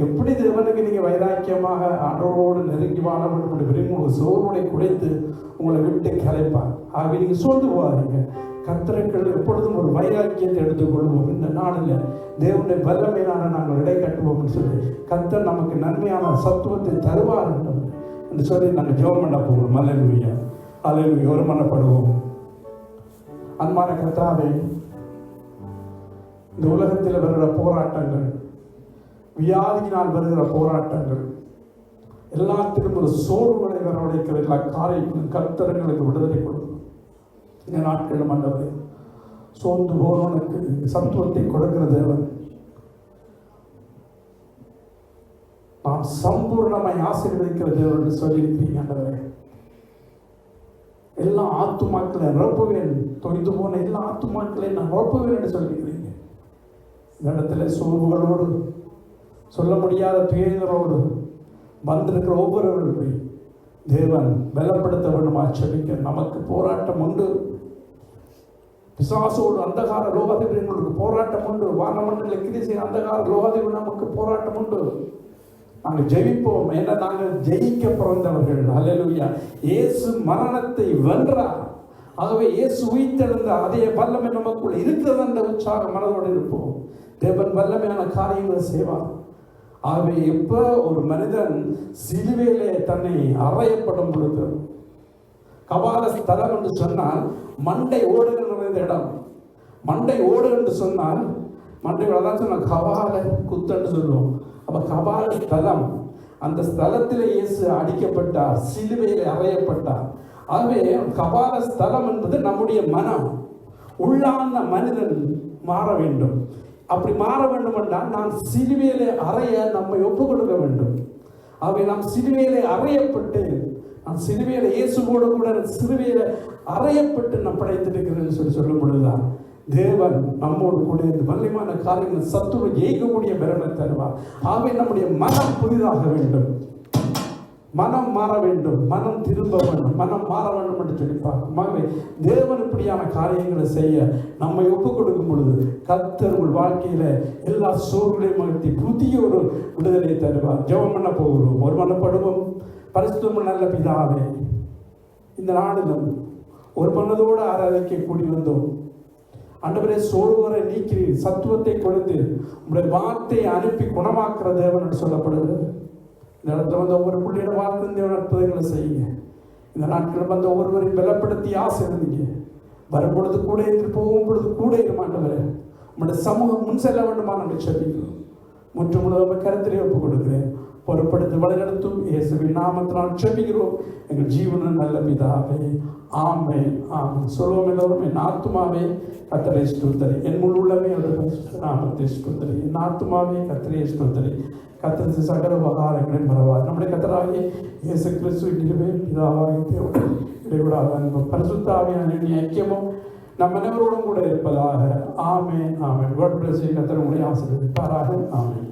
எப்படி தேவனுக்கு நீங்கள் வைராக்கியமாக ஆண்டவரோடு நெருங்கி வாழ வேண்டும் விரும்பி உங்கள் சோர்வுடை குடைத்து உங்களை விட்டு கலைப்பார். ஆகவே நீங்கள் சோர்ந்து போகாதீங்க. கர்த்தர்கள் எப்பொழுதும் ஒரு வைராக்கியத்தை எடுத்துக்கொள்வோம். இந்த நாளில் தேவனுடைய வல்லமையிலான நாங்கள் இடை கட்டுவோம்னு சொல்லி கர்த்தர் நமக்கு நன்மையான சத்துவத்தை தருவார் என்று சொல்லி நாங்கள் ஜெபம் பண்ண போவோம். அல்லேலூயா, அல்லேலூயா. ஒருமனப்படுவோம். அன்பான கர்த்தாவே, இந்த உலகத்தில் வருகிற போராட்டங்கள், வியாதியினால் வருகிற போராட்டங்கள், எல்லாத்திலும் ஒரு சோர்வுகளை வரவழைக்கிற எல்லா காரியங்களும் கர்த்தர்களுக்கு விடுதலை கொடுக்கும். இந்த நாட்களில் ஆண்டவரே, சோர்ந்து போனவனுக்கு சத்துவத்தை கொடுக்கிற தேவன், நாம் சம்பூர்ணமாய் ஆசீர்வதிக்கிற தேவன் என்று சொல்லியிருக்கிறீங்க. ஆண்டவரே, எல்லா ஆத்துமாக்களை நிரப்புவேன், தொய்ந்து போன எல்லா ஆத்துமாக்களையும் நான் நிரப்புவேன் என்று சொல்லியிருக்கிறீங்க. இந்த இடத்துல சோர்வுகளோடு, சொல்ல முடியாத துயரங்களோடு வந்திருக்கிற ஒவ்வொருவருக்கும் தேவன் பலப்படுத்த வேண்டும். ஆச்சரிக்க நமக்கு போராட்டம் உண்டு. பிசாசோடு அந்தகார லோகாதிபதிகளுக்கு போராட்டம் உண்டு. வானமண்டல கிரிசை அந்தகார லோகாதிபதி நமக்கு போராட்டம் உண்டு. நாங்கள் ஜெயிப்போம். ஏன்னா நாங்கள் ஜெயிக்க பிறந்தவர்கள். அல்லேலூயா. இயேசு மரணத்தை வென்றார். ஆகவே இயேசு உயிர்த்தெழுந்த அதே வல்லமை நமக்குள் இருக்கிறது என்ற உற்சாக மனதோடு இருப்போம். தேவன் வல்லமையான காரியங்களை செய்வார். ஆகவே எப்போ ஒரு மனிதன் சிலுவையிலே தன்னை அறையப்படும் பொழுது, கபால ஸ்தலம் என்று சொன்னால் மண்டை ஓடுகள் நிறைந்த இடம். மண்டை ஓடு என்று சொன்னால் மண்டை தான் சொன்ன கபால குத்தன்னு சொல்லுவோம். அப்ப கபால ஸ்தலம், அந்த ஸ்தலத்தில் இயேசு அடிக்கப்பட்டார், சிலுவையில் அறையப்பட்டார். ஆகவே கபால ஸ்தலம் என்பது நம்முடைய மனம், உள்ளான மனிதன் மாற வேண்டும். அப்படி மாற வேண்டும் என்றால் நாம் சிலுவையிலே அறைய நம்மை ஒப்புக் கொடுக்க வேண்டும். ஆகவே நாம் சிலுவையிலே அறையப்பட்டு, நான் சிலுவையில இயேசுவோடு கூட சிலுவையில அறையப்பட்டு நான் படைத்திருக்கிறேன்னு சொல்லும் பொழுதுதான் தேவன் நம்மோடு கூட இந்த வல்லமையான காரியங்கள் சத்துரு ஜெயிக்கக்கூடிய பலனை தருவார். ஆகவே நம்முடைய மனம் புதிதாக வேண்டும், மனம் மாற வேண்டும், மனம் திரும்ப வேண்டும், மனம் மாற வேண்டும் என்று சொல்லிப்பார். ஆகவே தேவன் இப்படியான காரியங்களை செய்ய நம்மை ஒப்புக் கொடுக்கும் பொழுது கர்த்தர் உங்கள் வாழ்க்கையில எல்லா சோர்வுகளையும் மகிழ்த்தி புதிய ஒரு விடுதலை தருவார். ஜெபம் பண்ண போகிறோம். ஒரு மனப்படுவோம். பரிசுத்தமுள்ள நல்ல பிதாவே, இந்த நாளிலும் ஒரு மனதோடு ஆராதிக்க கூடி வந்தோம். ஆண்டவரே, சோர்வரை நீக்கிறீர், சத்துவத்தை கொடுத்து உங்களுடைய வார்த்தையை அனுப்பி குணமாக்குற தேவன் என்று சொல்லப்படுகிறது. இந்த இடத்துல வந்து ஒவ்வொரு புள்ளியோட வார்த்தை தேவன் அற்புதங்களை செய்யுங்க. இந்த நாட்கள் வந்து ஒவ்வொருவரையும் பலப்படுத்தி ஆசீர்வதிங்க. வரும் பொழுது கூட இருந்து, போகும் பொழுது கூட இருமாண்டவரே, உங்களுடைய சமூகம் முன் செல்ல வேண்டுமா நாங்கள் சொல்லிக்கிறோம். முற்றும் முழுவதும் கருத்திலே ஒப்புக் கொடுக்கிறேன். பொறுப்படுத்தி வழிநடத்தும் இயேசுவின் நாமத்தினால் ஜெபிக்கிறோம் எங்கள் ஜீவனின் நல்ல பிதாவே. ஆமென், ஆமென். சொல்லுவோம் எல்லோரும், என் ஆத்துமாவே கர்த்தரை ஸ்தோத்திரி, என் முழு உள்ளமே அவருடைய பரிசுத்த நாமத்தை ஸ்தோத்திரி. என் ஆத்துமாவே கர்த்தரை ஸ்தோத்திரி, கர்த்தர் சகல உபகாரங்களின் மறவார். நம்முடைய கர்த்தராகிய இயேசு கிறிஸ்துவின் கிருபை, பிதாவாகிய தேவனுடைய இடைவிடாத அன்பும் பரிசுத்த ஆவியானவரின் ஐக்கியமும் நம்ம அனைவரோடும் கூட இருப்பதாக. ஆமென், ஆமென். God bless you. கர்த்தர் உங்களை ஆசீர்வதிப்பாராக. ஆமென்.